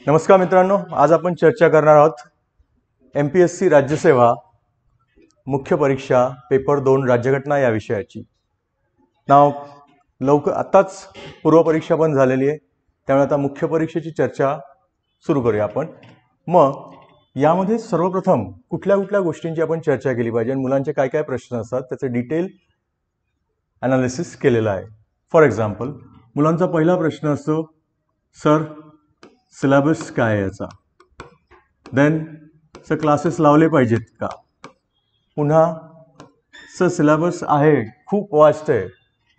नमस्कार मित्रांनो, आज आपण चर्चा करणार आहोत MPSC राज्यसेवा मुख्य परीक्षा पेपर 2 राज्यघटना या विषयाची. आताच पूर्वपरीक्षा पण झालेली आहे, त्यामुळे आता मुख्य परीक्षेची चर्चा सुरू करूया आपण. मग यामध्ये सर्वप्रथम कुठल्या गोष्टींची आपण चर्चा केली पाहिजे आणि मुलांचे काय काय प्रश्न असतात त्याचे डिटेल ॲनालिसिस केलेलं आहे. फॉर एक्झाम्पल, मुलांचा पहिला प्रश्न असतो, सर सिलेबस काय आहे याचा, देन सर क्लासेस लावले पाहिजेत का, पुन्हा सर सिलेबस आहे खूप वास्ट आहे,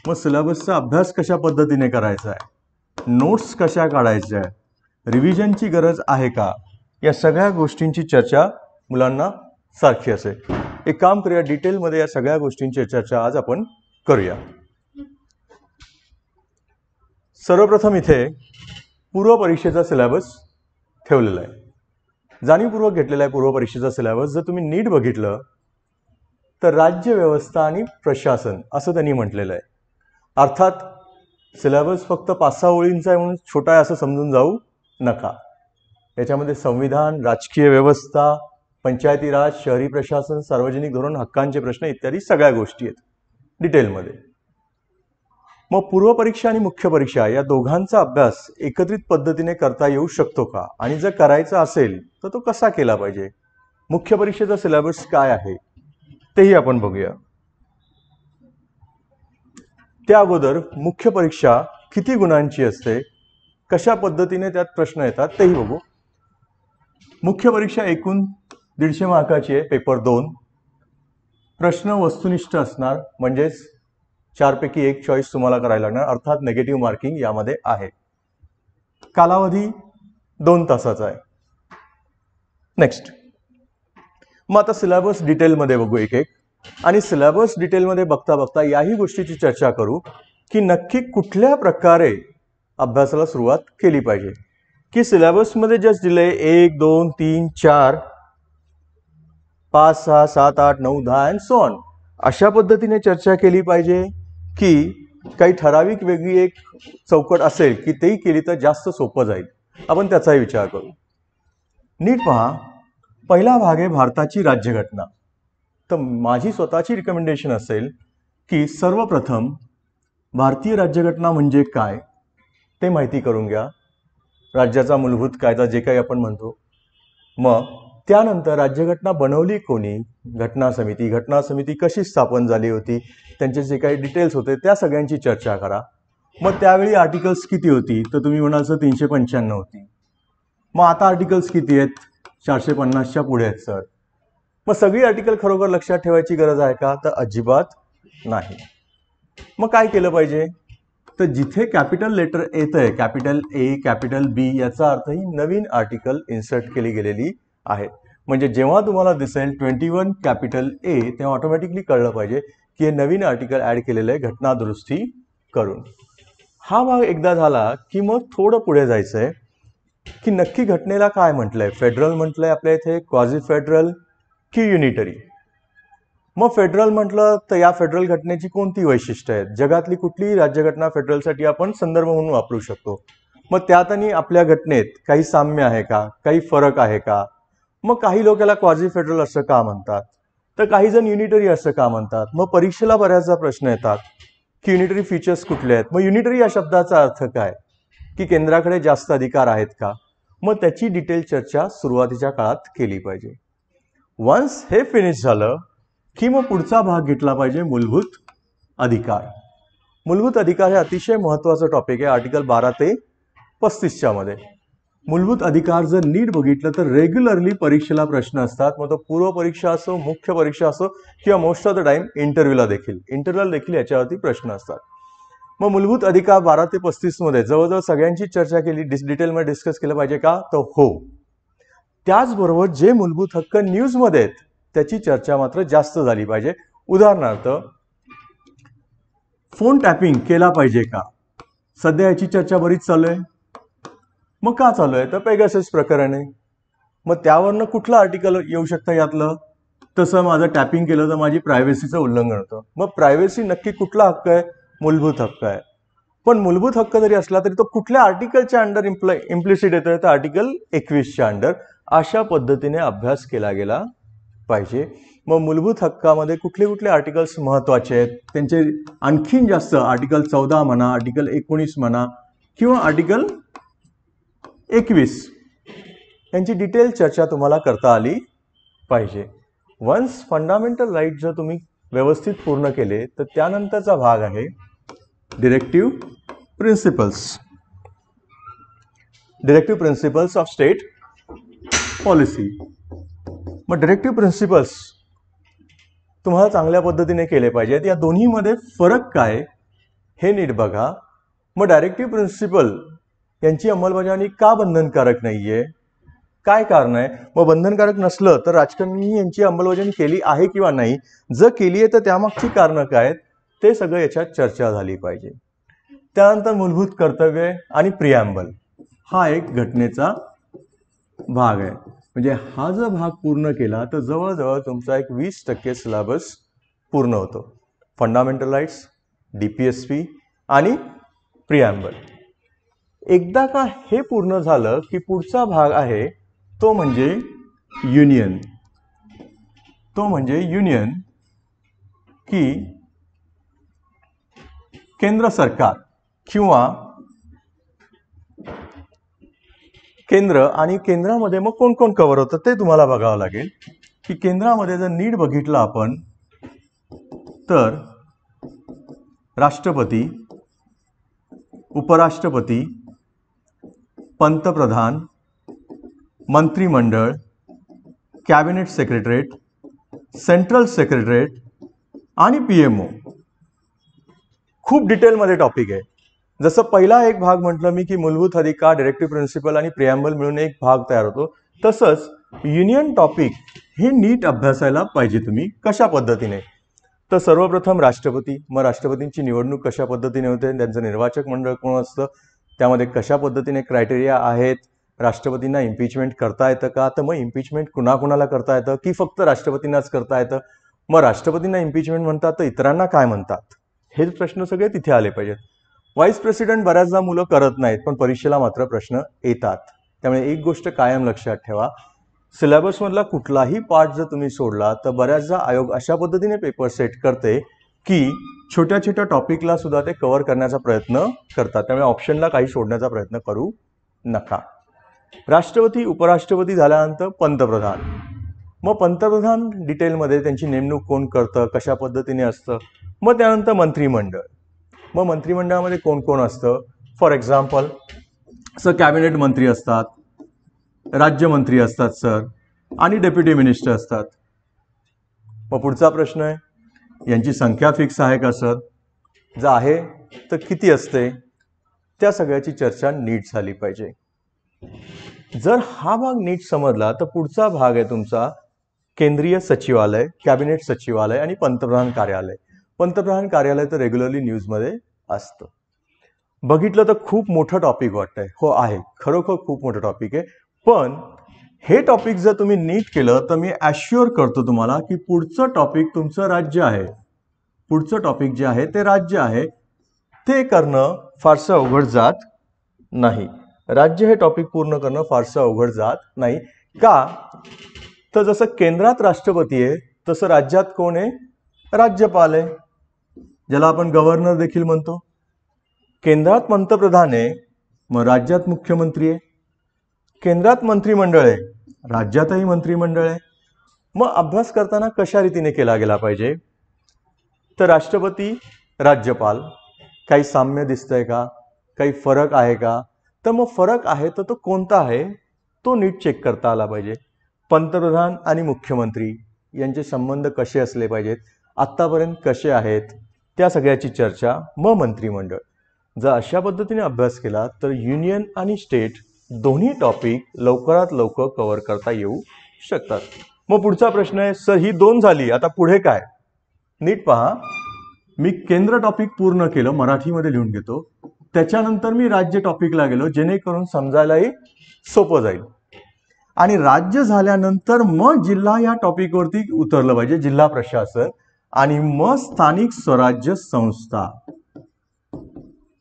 मग सिलेबसचा अभ्यास कशा पद्धतीने करायचा आहे, नोट्स कशा काढायच्या आहे, रिव्हिजनची गरज आहे का, या सगळ्या गोष्टींची चर्चा मुलांना सारखी असेल. एक काम करूया, डिटेलमध्ये या सगळ्या गोष्टींची चर्चा आज आपण करूया. सर्वप्रथम इथे पूर्व परीक्षेचा सिलेबस ठेवलेला आहे, जाणीवपूर्वक घेतलेला आहे पूर्व परीक्षेचा सिलेबस. जर तुम्ही नीट बघितलं तर राज्य व्यवस्था आणि प्रशासन असं त्यांनी म्हटलेलं आहे. अर्थात सिलेबस फक्त 5-6 ओळींचा आहे म्हणून छोटा आहे असं समजून जाऊ नका. याच्यामध्ये संविधान, राजकीय व्यवस्था, पंचायती राज, शहरी प्रशासन, सार्वजनिक धोरण, हक्कांचे प्रश्न इत्यादी सगळ्या गोष्टी आहेत डिटेलमध्ये. मग पूर्व परीक्षा आणि मुख्य परीक्षा या दोघांचा अभ्यास एकत्रित पद्धतीने करता येऊ शकतो का, आणि जर करायचा असेल तर तो कसा केला पाहिजे, मुख्य परीक्षेचा सिलेबस काय आहे तेही आपण बघूया. त्या अगोदर मुख्य परीक्षा किती गुणांची असते, कशा पद्धतीने त्यात प्रश्न येतात तेही बघू. मुख्य परीक्षा एकूण 150 मार्काची आहे, पेपर 2. प्रश्न वस्तुनिष्ठ असणार, म्हणजेच 4 पैकी 1 चॉईस तुम्हाला करायला लागणार, अर्थात नेगेटिव्ह मार्किंग यामध्ये आहे. कालावधी 2 तासाचा आहे. नेक्स्ट, मग आता सिलेबस डिटेलमध्ये बघू एक एक, आणि सिलेबस डिटेलमध्ये बघता बघता याही गोष्टीची चर्चा करू की नक्की कुठल्या प्रकारे अभ्यासाला सुरुवात केली पाहिजे. की सिलेबसमध्ये जस्ट दिले 1, 2, 3, 4, 5, 6, 7, 8, 9, 10 अँड सो ऑन, अशा पद्धतीने चर्चा केली पाहिजे की काही ठराविक वेगळी एक चौकट असेल की तेही केली तर जास्त सोपं जाईल. आपण त्याचाही विचार करू. नीट पहा, पहिला भाग आहे भारताची राज्यघटना. तर माझी स्वतःची रिकमेंडेशन असेल की सर्वप्रथम भारतीय राज्यघटना म्हणजे काय ते माहिती करून घ्या, राज्याचा मूलभूत कायदा जे काही आपण म्हणतो. मग त्यानंतर राज्यघटना बनवली कोणी, घटना समिती कशी स्थापन झाली होती, त्यांचे जे काही डिटेल्स होते त्या सगळ्यांची चर्चा करा. मग त्यावेळी आर्टिकल्स किती होती, तर तुम्ही म्हणाल सर 395 होती. मग आता आर्टिकल्स किती आहेत, 450च्या पुढे आहेत सर. मग सगळी आर्टिकल खरोखर लक्षात ठेवायची गरज आहे का, तर अजिबात नाही. मग काय केलं पाहिजे, तर जिथे कॅपिटल लेटर येत आहे, कॅपिटल A, कॅपिटल B, याचा अर्थ ही नवीन आर्टिकल इन्सर्ट केली गेलेली आहे. म्हणजे जेव्हा तुम्हाला दिसेल 21 कॅपिटल A, तेव्हा ऑटोमॅटिकली कळलं पाहिजे की हे नवीन आर्टिकल ऍड केलेलं आहे घटना दुरुस्ती करून. हा भाग एकदा झाला की मग थोडं पुढे जायचंय की नक्की घटनेला काय म्हटलंय, फेडरल म्हटलंय आपल्या इथे, क्वाझी फेडरल की युनिटरी. मग फेडरल म्हटलं तर या फेडरल घटनेची कोणती वैशिष्ट्य आहेत, जगातली कुठलीही राज्यघटना फेडरलसाठी आपण संदर्भ म्हणून वापरू शकतो. मग त्यात आणि आपल्या घटनेत काही साम्य आहे का, काही फरक आहे का. मग काही लोक याला क्वाझी फेडरल असं का म्हणतात, तर काही जण युनिटरी असं का म्हणतात. मग परीक्षेला बऱ्याचदा प्रश्न येतात की युनिटरी फीचर्स कुठले आहेत, मग युनिटरी या शब्दाचा अर्थ काय, की केंद्राकडे जास्त अधिकार आहेत का. मग त्याची डिटेल चर्चा सुरुवातीच्या काळात केली पाहिजे. वन्स हे फिनिश झालं की मग पुढचा भाग घेतला पाहिजे मूलभूत अधिकार. मूलभूत अधिकार हे अतिशय महत्त्वाचं टॉपिक आहे, आर्टिकल 12 ते 35च्या मध्ये. मूलभूत अधिकार जर नीट बघितलं तर रेग्युलरली परीक्षेला प्रश्न असतात. मग तो पूर्व परीक्षा असो, मुख्य परीक्षा असो, किंवा मोस्ट ऑफ द टाइम इंटरव्ह्यूला देखील याच्यावरती प्रश्न असतात. मग मूलभूत अधिकार 12 ते 35 मध्ये जवळजवळ सगळ्यांची चर्चा केली, डिटेलमध्ये डिस्कस केलं पाहिजे का, तर हो. त्याचबरोबर जे मूलभूत हक्क न्यूजमध्ये आहेत त्याची चर्चा मात्र जास्त झाली पाहिजे. उदाहरणार्थ, फोन टॅपिंग केला पाहिजे का, सध्या याची चर्चा बरीच चालू आहे. मग का चालू आहे, तर पेगासस प्रकरण आहे. मग त्यावरनं कुठलं आर्टिकल येऊ शकतं यातलं, तसं माझं टॅपिंग केलं तर माझी प्रायव्हसीचं उल्लंघन होतं. मग प्रायव्हसी नक्की कुठला हक्क आहे, मूलभूत हक्क आहे. पण मूलभूत हक्क जरी असला तरी तो कुठल्या आर्टिकलच्या अंडर इम्प्लिसिट येतोय, तर आर्टिकल 21च्या अंडर. अशा पद्धतीने अभ्यास केला गेला पाहिजे. मग मूलभूत हक्कामध्ये कुठले कुठले आर्टिकल्स महत्वाचे आहेत, त्यांचे आणखीन जास्त आर्टिकल 14 म्हणा, आर्टिकल 19 म्हणा किंवा आर्टिकल 21, यांची डिटेल चर्चा तुम्हाला करता आली पाहिजे. वन्स फंडामेंटल राईट जर तुम्ही व्यवस्थित पूर्ण केले तर त्यानंतरचा भाग आहे directive principles. Directive principles of state policy. मग डिरेक्टिव्ह प्रिन्सिपल्स तुम्हाला चांगल्या पद्धतीने केले पाहिजेत. या दोन्हीमध्ये फरक काय हे नीट बघा. मग डायरेक्टिव्ह प्रिन्सिपल यांची अंमलबजावणी का बंधनकारक नाहीये, काय कारण आहे? मग बंधनकारक नसलं तर राजकारण्यांनी यांची अंमलबजावणी केली आहे किंवा नाही, जर केली आहे तर त्यामागची कारणं काय आहेत, ते सगळं याच्यात चर्चा झाली पाहिजे. त्यानंतर मूलभूत कर्तव्य आणि प्रिॲम्बल हा एक घटनेचा भाग आहे. म्हणजे हा जर भाग पूर्ण केला तर जवळजवळ तुमचा एक 20% सिलेबस पूर्ण होतो. फंडामेंटल राईट्स, DPSP आणि प्रिॲम्बल. एकदा का हे पूर्ण झालं की पुढचा भाग आहे तो म्हणजे युनियन. तो म्हणजे युनियन की केंद्र सरकार किंवा केंद्र, आणि केंद्रामध्ये मग कोण कोण कव्हर होतं ते तुम्हाला बघावं लागेल. की केंद्रामध्ये जर नीट बघितलं आपण तर राष्ट्रपती, उपराष्ट्रपती, पंतप्रधान, मंत्रिमंडळ, कॅबिनेट सेक्रेटरेट, सेंट्रल सेक्रेटरेट आणि PMO. खूप डिटेलमध्ये टॉपिक आहे. जसं पहिला एक भाग म्हटलं मी की मूलभूत अधिकार, डायरेक्टिव्ह प्रिन्सिपल आणि प्रिॲम्बल मिळून एक भाग तयार होतो, तसंच युनियन टॉपिक हे नीट अभ्यासायला पाहिजे तुम्ही. कशा पद्धतीने? तर सर्वप्रथम राष्ट्रपती, मग राष्ट्रपतींची निवडणूक कशा पद्धतीने होते, त्यांचं निर्वाचक मंडळ कोण असतं, त्यामध्ये कशा पद्धतीने क्रायटेरिया आहेत, राष्ट्रपतींना इम्पिचमेंट करता येतं का, तर मग इम्पिचमेंट कुणाकुणाला करता येतं की फक्त राष्ट्रपतींनाच करता येतं, मग राष्ट्रपतींना इम्पिचमेंट म्हणतात तर इतरांना काय म्हणतात, हे प्रश्न सगळे तिथे आले पाहिजेत. व्हाईस प्रेसिडेंट बऱ्याचदा मुलं करत नाहीत पण परीक्षेला मात्र प्रश्न येतात. त्यामुळे एक गोष्ट कायम लक्षात ठेवा, सिलेबसमधला कुठलाही पार्ट जर तुम्ही सोडला तर बऱ्याचदा आयोग अशा पद्धतीने पेपर सेट करते की छोट्या छोट्या टॉपिकला सुद्धा ते कव्हर करण्याचा प्रयत्न करतात. त्यामुळे ऑप्शनला काही सोडण्याचा प्रयत्न करू नका. राष्ट्रपती, उपराष्ट्रपती झाल्यानंतर पंतप्रधान. मग पंतप्रधान डिटेलमध्ये त्यांची नेमणूक कोण करतं, कशा पद्धतीने असतं. मग त्यानंतर मंत्रिमंडळ. मग मंत्रिमंडळामध्ये कोण कोण असतं, फॉर एक्झाम्पल सर कॅबिनेट मंत्री असतात, राज्यमंत्री असतात सर, आणि डेप्युटी मिनिस्टर असतात. मग पुढचा प्रश्न आहे, यांची संख्या फिक्स आहे का सर, जर आहे तर किती असते, त्या सगळ्याची चर्चा नीट झाली पाहिजे. जर हा भाग नीट समजला तर पुढचा भाग आहे तुमचा केंद्रीय सचिवालय, कॅबिनेट सचिवालय आणि पंतप्रधान कार्यालय. पंतप्रधान कार्यालय तर रेग्युलरली न्यूजमध्ये असतं. बघितलं तर खूप मोठं टॉपिक वाटतंय. हो आहे, खरोखर खूप मोठं टॉपिक आहे. पण हे टॉपिक जर तुम्ही नीट केलं तर मी ॲश्युअर करतो तुम्हाला की पुढचं टॉपिक तुमचं राज्य आहे. पुढचं टॉपिक जे आहे ते राज्य आहे, ते करणं फारसं अवघड जात नाही. राज्य हे टॉपिक पूर्ण करणं फारसं अवघड जात नाही. का तर जसं केंद्रात राष्ट्रपती आहे तसं राज्यात कोण आहे, राज्यपाल आहे, ज्याला आपण गव्हर्नर देखील म्हणतो. केंद्रात पंतप्रधान आहे, मग राज्यात मुख्यमंत्री आहे. केंद्रात मंत्रिमंडळ आहे, राज्यातही मंत्रिमंडळ आहे. मग अभ्यास करताना कशा रीतीने केला गेला पाहिजे, तर राष्ट्रपती, राज्यपाल, काही साम्य दिसतंय का, काही फरक आहे का, तर मग फरक आहे तर तो कोणता आहे तो नीट चेक करता आला पाहिजे. पंतप्रधान आणि मुख्यमंत्री यांचे संबंध कसे असले पाहिजेत, आत्तापर्यंत कसे आहेत, त्या सगळ्याची चर्चा. मग मंत्रिमंडळ. जर अशा पद्धतीने अभ्यास केला तर युनियन आणि स्टेट दोन्ही टॉपिक लवकरात लवकर कव्हर करता येऊ शकतात. मग पुढचा प्रश्न आहे, सर ही 2 झाली, आता पुढे काय? नीट पहा, मी केंद्र टॉपिक पूर्ण केलं, मराठीमध्ये लिहून घेतो. त्याच्यानंतर मी राज्य टॉपिकला गेलो जेणेकरून समजायलाही सोपं जाईल. आणि राज्य झाल्यानंतर मग जिल्हा या टॉपिकवरती उतरलं पाहिजे, जिल्हा प्रशासन, आणि मग स्थानिक स्वराज्य संस्था.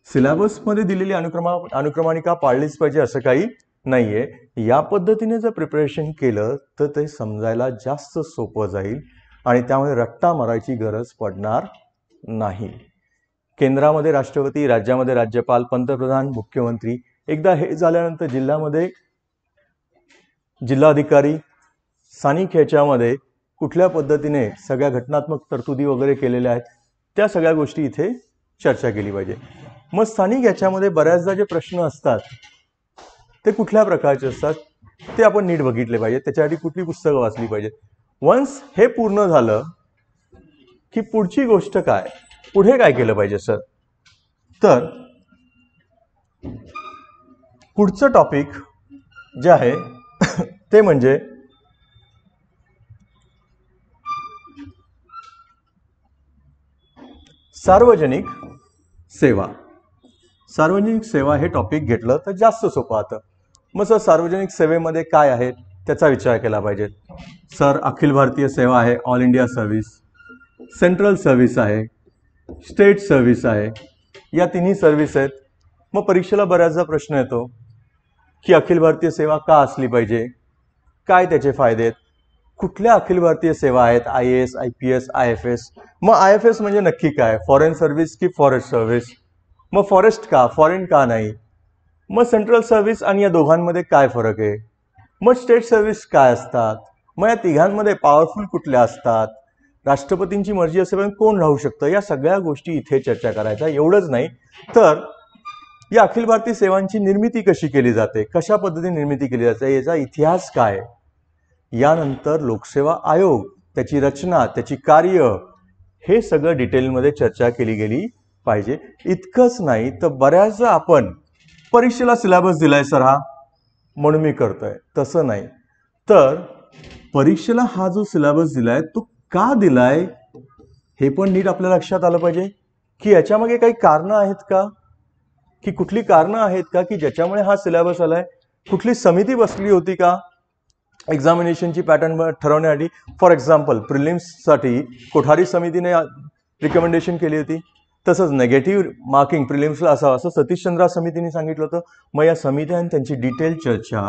सिलेबसमध्ये दिलेली अनुक्रमानिका पाळलीच पाहिजे असं काही नाहीये. या पद्धतीने जर प्रिपरेशन केलं तर ते समजायला जास्त सोपं जाईल आणि त्यामुळे रट्टा मारायची गरज पडणार नाही. केंद्रामध्ये राष्ट्रपती, राज्यामध्ये राज्यपाल, पंतप्रधान, मुख्यमंत्री, एकदा हे झाल्यानंतर जिल्ह्यामध्ये जिल्हाधिकारी, स्थानिक ह्याच्यामध्ये कुठल्या पद्धतीने सगळ्या घटनात्मक तरतुदी वगैरे केलेल्या आहेत त्या सगळ्या गोष्टी इथे चर्चा केली पाहिजे. मग स्थानिक याच्यामध्ये बऱ्याचदा जे प्रश्न असतात ते कुठल्या प्रकारचे असतात ते आपण नीट बघितले पाहिजे. त्याच्यासाठी कुठली पुस्तकं वाचली पाहिजे. वन्स हे पूर्ण झालं की पुढची गोष्ट काय, पुढे काय केलं पाहिजे सर, तर पुढचं टॉपिक जे आहे ते म्हणजे सार्वजनिक सेवा. सार्वजनिक सेवा हे टॉपिक घेतलं तर जास्त सोपं होतं. मग सर सार्वजनिक सेवेमध्ये काय आहे त्याचा विचार केला पाहिजे. सर अखिल भारतीय सेवा आहे, all India service, central service आहे, स्टेट सर्व्हिस आहे, या तिन्ही सर्व्हिस आहेत. मग परीक्षेला बऱ्याचदा प्रश्न येतो की अखिल भारतीय सेवा का असली पाहिजे, काय त्याचे फायदे आहेत, कुठल्या अखिल भारतीय सेवा आहेत, IAS, IPS, IFS. मग IFS म्हणजे नक्की काय, फॉरेन सर्व्हिस की फॉरेस्ट सर्व्हिस, मग फॉरेस्ट का, फॉरेन का नाही, मग सेंट्रल सर्व्हिस आणि या दोघांमध्ये काय फरक आहे, मग स्टेट सर्व्हिस काय असतात, मग या तिघांमध्ये पॉवरफुल कुठल्या असतात, राष्ट्रपतींची मर्जी असेपर्यंत कोण राहू शकतं, या सगळ्या गोष्टी इथे चर्चा करायच्या. एवढंच नाही तर या अखिल भारतीय सेवांची निर्मिती कशी केली जाते, कशा पद्धतीने निर्मिती केली जाते, याचा इतिहास काय, यानंतर लोकसेवा आयोग, त्याची रचना, त्याची कार्य, हे सगळं डिटेलमध्ये चर्चा केली गेली पाहिजे. इतकंच नाही तर बऱ्याचदा आपण परीक्षेला सिलेबस दिलाय सर हा म्हणून मी करतोय, तसं नाही. तर परीक्षेला हा जो सिलेबस दिलाय तो का दिलाय हे पण नीट आपल्या लक्षात आलं पाहिजे की याच्यामागे काही कारणं आहेत का, की कुठली कारणं आहेत का की ज्याच्यामुळे हा सिलेबस आलाय, कुठली समिती बसली होती का एक्झामिनेशनची पॅटर्न ठरवण्यासाठी. फॉर एक्झाम्पल प्रिलिम्ससाठी कोठारी समितीने रिकमेंडेशन केली होती, तसंच नेगेटिव्ह मार्किंग प्रिलिम्सला असावं असं सतीशचंद्र समितीने सांगितलं होतं. मग या समित्या आणि त्यांची डिटेल चर्चा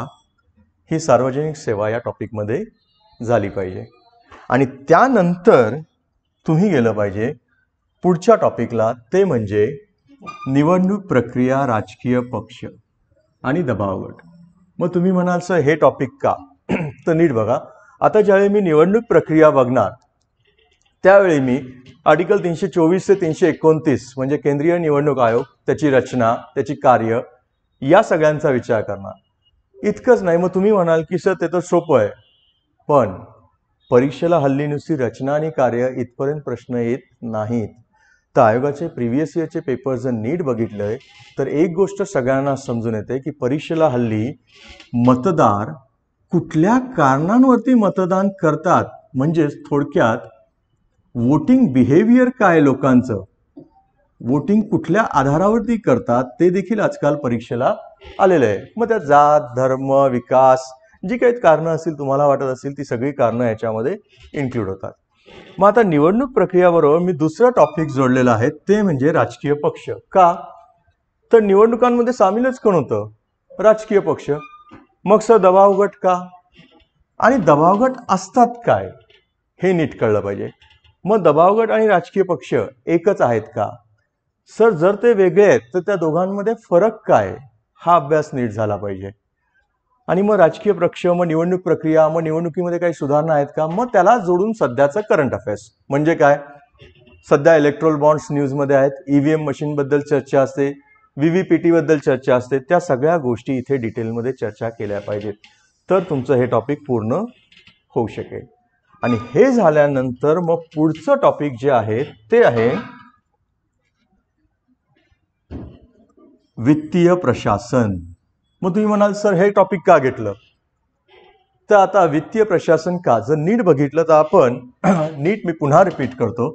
ही सार्वजनिक सेवा या टॉपिकमध्ये झाली पाहिजे. आणि त्यानंतर तुम्ही गेलं पाहिजे पुढच्या टॉपिकला, ते म्हणजे निवडणूक प्रक्रिया, राजकीय पक्ष आणि दबावगट. मग तुम्ही म्हणाल सर हे टॉपिक का, तर नीट बघा. आता ज्यावेळी मी निवडणूक प्रक्रिया बघणार त्यावेळी मी आर्टिकल 324 ते 329 म्हणजे केंद्रीय निवडणूक आयोग, त्याची रचना, त्याची कार्य, या सगळ्यांचा विचार करणार. इतकंच नाही, मग तुम्ही म्हणाल की सर ते तर सोपं आहे, पण परीक्षेला हल्ली नुसती रचना आणि कार्य इथपर्यंत प्रश्न येत नाहीत. तर आयोगाचे प्रिव्हियस इयरचे पेपर जर नीट बघितलंय तर एक गोष्ट सगळ्यांना समजून येते की परीक्षेला हल्ली मतदार कुठल्या कारणांवरती मतदान करतात, म्हणजेच थोडक्यात वोटिंग बिहेवियर काय लोकांचं, वोटिंग कुठल्या आधारावरती करतात ते देखील आजकाल परीक्षेला आलेलं आहे. मग त्या जात, धर्म, विकास, जी काही कारणं असतील तुम्हाला वाटत असतील ती सगळी कारणं याच्यामध्ये इन्क्लूड होतात. मग आता निवडणूक प्रक्रियाबरोबर मी दुसरा टॉपिक जोडलेला आहे ते म्हणजे राजकीय पक्ष. का, तर निवडणुकांमध्ये सामीलच कोण होतं, राजकीय पक्ष. मग सर दबावगट का, आणि दबावगट असतात काय हे नीट कळलं पाहिजे. मग दबावगट आणि राजकीय पक्ष एकच आहेत का, सर जर ते वेगळे आहेत तर त्या दोघांमध्ये फरक काय, हा अभ्यास नीट झाला पाहिजे. आणि मग राजकीय पक्ष, मग निवडणूक प्रक्रिया, मग निवडणुकीमध्ये काही सुधारणा आहेत का, मग त्याला जोडून सध्याचं करंट अफेअर्स म्हणजे काय, सध्या इलेक्ट्रोल बॉन्ड्स न्यूजमध्ये आहेत, EVM मशीनबद्दल चर्चा असते, VVPT बद्दल चर्चा असते, त्या सगळ्या गोष्टी इथे डिटेलमध्ये चर्चा केल्या पाहिजेत. तर तुमचं हे टॉपिक पूर्ण होऊ शकेल. आणि हे झाल्यानंतर मग पुढचं टॉपिक जे आहे ते आहे वित्तीय प्रशासन. मग तुम्ही म्हणाल सर हे टॉपिक का घेतलं, तर आता वित्तीय प्रशासन का जर नीट बघितलं तर आपण नीट, मी पुन्हा रिपीट करतो,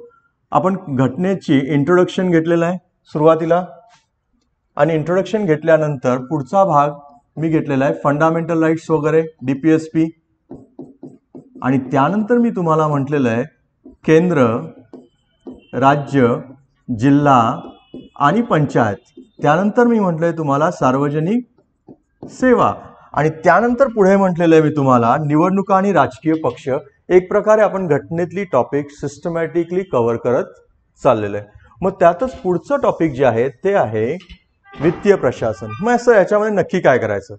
आपण घटनेची इंट्रोडक्शन घेतलेलं आहे सुरुवातीला, आणि इंट्रोडक्शन घेतल्यानंतर पुढचा भाग मी घेतलेला आहे फंडामेंटल राईट्स वगैरे, DPSP, आणि त्यानंतर मी तुम्हाला म्हटलेलं आहे केंद्र, राज्य, जिल्हा आणि पंचायत त्यानंतर मी म्हटलंय तुम्हाला सार्वजनिक सेवा, आणि त्यानंतर पुढे म्हटलेलं आहे मी तुम्हाला निवडणुका आणि राजकीय पक्ष. एक प्रकारे आपण घटनेतली टॉपिक सिस्टमॅटिकली कव्हर करत चाललेलं आहे. मग त्यातच पुढचं टॉपिक जे आहे ते आहे वित्तीय प्रशासन. मग असं याच्यामध्ये नक्की काय करायचं?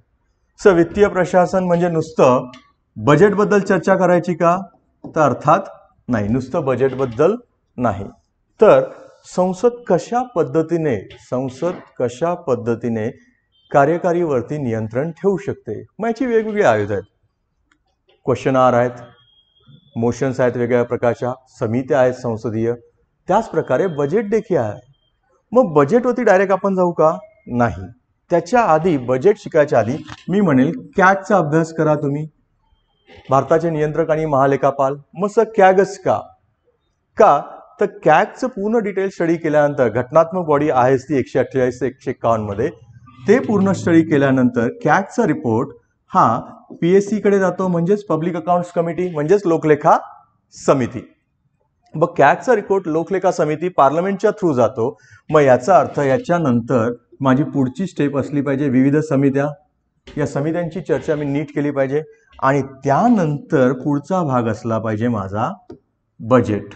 सर, वित्तीय प्रशासन म्हणजे नुसतं बजेटबद्दल चर्चा करायची का? तर अर्थात नाही, नुसतं बजेटबद्दल नाही. तर संसद कशा पद्धतीने कार्यकारीवरती नियंत्रण ठेवू शकते? मग याची वेगवेगळी आयुध आहेत. क्वेश्चन आर आहेत, मोशन्स आहेत वेगवेगळ्या प्रकारच्या, समित्या आहेत संसदीय, त्याच प्रकारे बजेट देखील आहे. मग बजेटवरती डायरेक्ट आपण जाऊ का? नाही. त्याच्या आधी, बजेट शिकायच्या आधी मी म्हणेल कॅगचा अभ्यास करा तुम्ही, भारताचे नियंत्रक आणि महालेखापाल. मग सर कॅगच का? तर कॅगचं पूर्ण डिटेल स्टडी केल्यानंतर, घटनात्मक बॉडी आहेच ती 148 ते 151 मध्ये, ते पूर्ण स्टडी केल्यानंतर कॅगचा रिपोर्ट हा PSC कडे जातो, म्हणजेच पब्लिक अकाउंट्स कमिटी, म्हणजेच लोकलेखा समिती. मग कॅगचा रिपोर्ट लोकलेखा समिती पार्लमेंटच्या थ्रू जातो. मग याचा अर्थ याच्यानंतर माझी पुढची स्टेप असली पाहिजे विविध समित्या, या समित्यांची चर्चा मी नीट केली पाहिजे, आणि त्यानंतर पुढचा भाग असला पाहिजे माझा बजेट.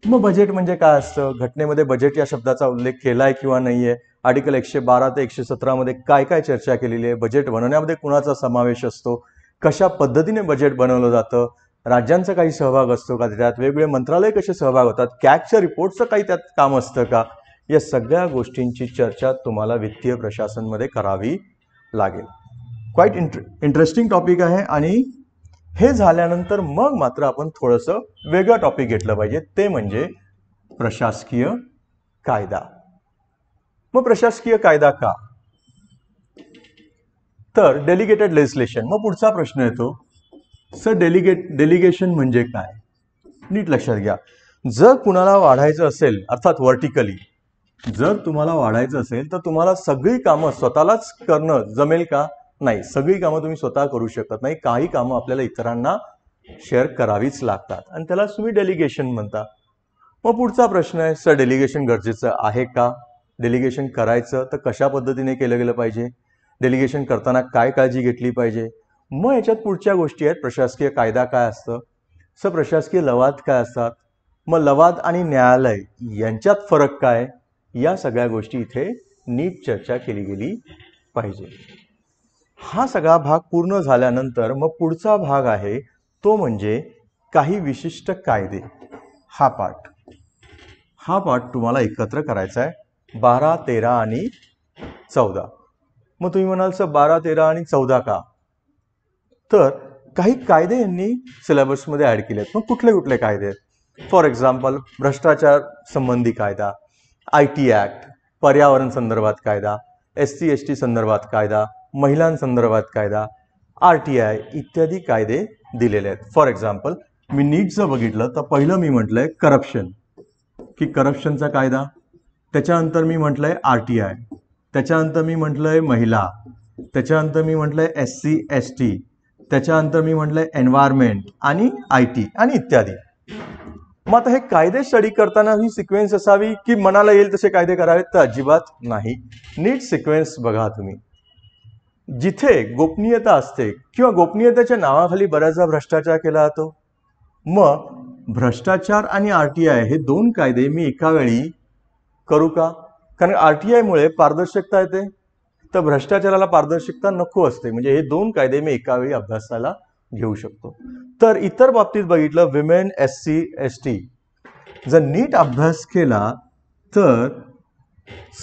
मग बजेट म्हणजे काय असतं? घटनेमध्ये बजेट या शब्दाचा उल्लेख केलाय किंवा नाहीये? आर्टिकल 112 ते 117 मध्ये काय काय चर्चा केलेली आहे? बजेट बनवण्यामध्ये कुणाचा समावेश असतो? कशा पद्धतीने बजेट बनवलं जातं? राज्यांचा काही सहभाग असतो का त्यात? वेगवेगळे मंत्रालय कसे सहभाग होतात? कॅगच्या रिपोर्टचं काही त्यात काम असतं का? या सगळ्या गोष्टींची चर्चा तुम्हाला वित्तीय प्रशासनमध्ये करावी लागेल. क्वाईट इंटरेस्टिंग टॉपिक आहे. आणि हे झाल्यानंतर मग मात्र आपण थोडंसं वेगळं टॉपिक घेतलं पाहिजे, ते म्हणजे प्रशासकीय कायदा. मग प्रशासकीय कायदा का? तर डेलिगेटेड लेजिस्लेशन. मग पुढचा प्रश्न येतो, सर डेलिगेशन म्हणजे काय? नीट लक्षात घ्या. जर कुणाला वाढायचं असेल, अर्थात व्हर्टिकली जर तुम्हाला वाढायचं असेल, तर तुम्हाला सगळी कामं स्वतःलाच करणं जमेल का? नाही, सगळी कामं तुम्ही स्वतः करू शकत नाही. काही कामं आपल्याला इतरांना शेअर करावीच लागतात, आणि त्याला तुम्ही डेलिगेशन म्हणता. मग पुढचा प्रश्न आहे, सर डेलिगेशन गरजेचं आहे का? डेलिगेशन करायचं तर कशा पद्धतीने केलं गेलं पाहिजे? डेलिगेशन करताना काय काळजी घेतली पाहिजे? मग याच्यात पुढच्या गोष्टी आहेत, प्रशासकीय कायदा काय असतं? सर प्रशासकीय लवाद काय असतात? मग लवाद आणि न्यायालय यांच्यात फरक काय? या सगळ्या गोष्टी इथे नीट चर्चा केली गेली पाहिजे. हा सगळा भाग पूर्ण झाल्यानंतर मग पुढचा भाग आहे तो म्हणजे काही विशिष्ट कायदे. हा पाठ तुम्हाला एकत्र करायचा आहे, 12, 13 आणि 14. मग तुम्ही म्हणाल सर 12, 13 आणि 14 का? तर काही कायदे यांनी सिलेबसमध्ये ऍड केले आहेत. मग कुठले कुठले कायदे आहेत? फॉर एक्झाम्पल, भ्रष्टाचार संबंधी कायदा, IT ऍक्ट, पर्यावरण संदर्भात कायदा, SC ST संदर्भात कायदा, महिलांसंदर्भात कायदा, RTI इत्यादी कायदे दिलेले आहेत. फॉर एक्झाम्पल, मी नीट जर बघितलं तर पहिलं मी म्हटलंय करप्शन, की करप्शनचा कायदा. त्याच्यानंतर मी म्हटलंय RTI, त्याच्यानंतर मी म्हटलंय महिला, त्याच्यानंतर मी म्हटलंय SC ST, त्याच्यानंतर मी म्हटलंय एन्व्हायरमेंट आणि IT आणि इत्यादी. मग आता हे कायदे स्टडी करताना ही सिक्वेन्स असावी की मनाला येईल तसे कायदे करावेत? तर अजिबात नाही. नीट सिक्वेन्स बघा तुम्ही. जिथे गोपनीयता असते किंवा गोपनीयतेच्या नावाखाली बऱ्याचदा भ्रष्टाचार केला जातो, मग भ्रष्टाचार आणि RTI हे दोन कायदे मी एका वेळी करू का? कारण RTI मुळे पारदर्शकता येते, तर भ्रष्टाचाराला पारदर्शकता नको असते. म्हणजे हे दोन कायदे मी एका वेळी अभ्यासाला घेऊ शकतो. तर इतर बाबतीत बघितलं, विमेन, SC ST जर नीट अभ्यास केला तर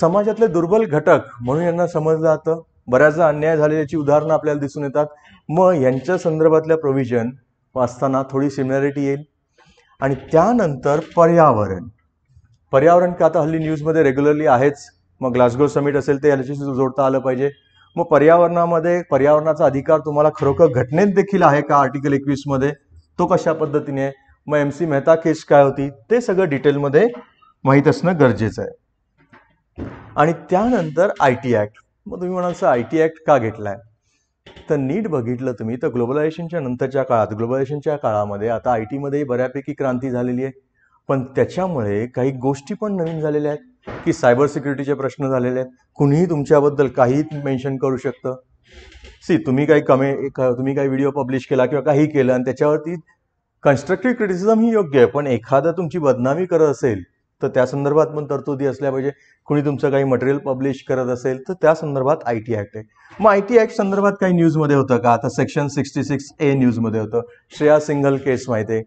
समाजातले दुर्बल घटक म्हणून यांना समजलं जातं. बऱ्याचदा अन्याय झालेल्याची उदाहरणं आपल्याला दिसून येतात. मग यांच्या संदर्भातल्या प्रोव्हिजन वाचताना थोडी सिमिलॅरिटी येईल. आणि त्यानंतर पर्यावरण का आता हल्ली न्यूजमध्ये रेग्युलरली आहेच. मग ग्लासगो समिट असेल तर याच्याशी जोडता आलं पाहिजे. मग पर्यावरणामध्ये पर्यावरणाचा अधिकार तुम्हाला खरोखर घटनेत देखील आहे का? आर्टिकल 21 मध्ये तो कशा पद्धतीने आहे? मग MC मेहता केस काय होती? ते सगळं डिटेलमध्ये माहीत असणं गरजेचं आहे. आणि त्यानंतर IT ऍक्ट. मग तुम्ही म्हणाल सर IT ऍक्ट का घेतलाय? तर नीट बघितलं तुम्ही तर ग्लोबलायझेशनच्या नंतरच्या काळात, ग्लोबलायझेशनच्या काळामध्ये आता IT मध्ये बऱ्यापैकी क्रांती झालेली आहे, पण त्याच्यामुळे काही गोष्टी पण नवीन झालेल्या आहेत. की सायबर सिक्युरिटीचे प्रश्न झालेले आहेत, कुणीही तुमच्याबद्दल काहीही मेन्शन करू शकतं. तुम्ही काही व्हिडिओ पब्लिश केला किंवा काही केलं आणि त्याच्यावरती कन्स्ट्रक्टिव्ह क्रिटिसिझम ही योग्य आहे, पण एखादा तुमची बदनामी करत असेल तर त्या संदर्भात पण तरतुदी असल्या पाहिजे. कुणी तुमचं काही मटेरियल पब्लिश करत असेल तर त्या संदर्भात IT ऍक्ट आहे. मग IT ऍक्ट संदर्भात काही न्यूजमध्ये होतं का? आता सेक्शन 66A न्यूजमध्ये होतं. श्रेया सिंघल केस माहिती आहे.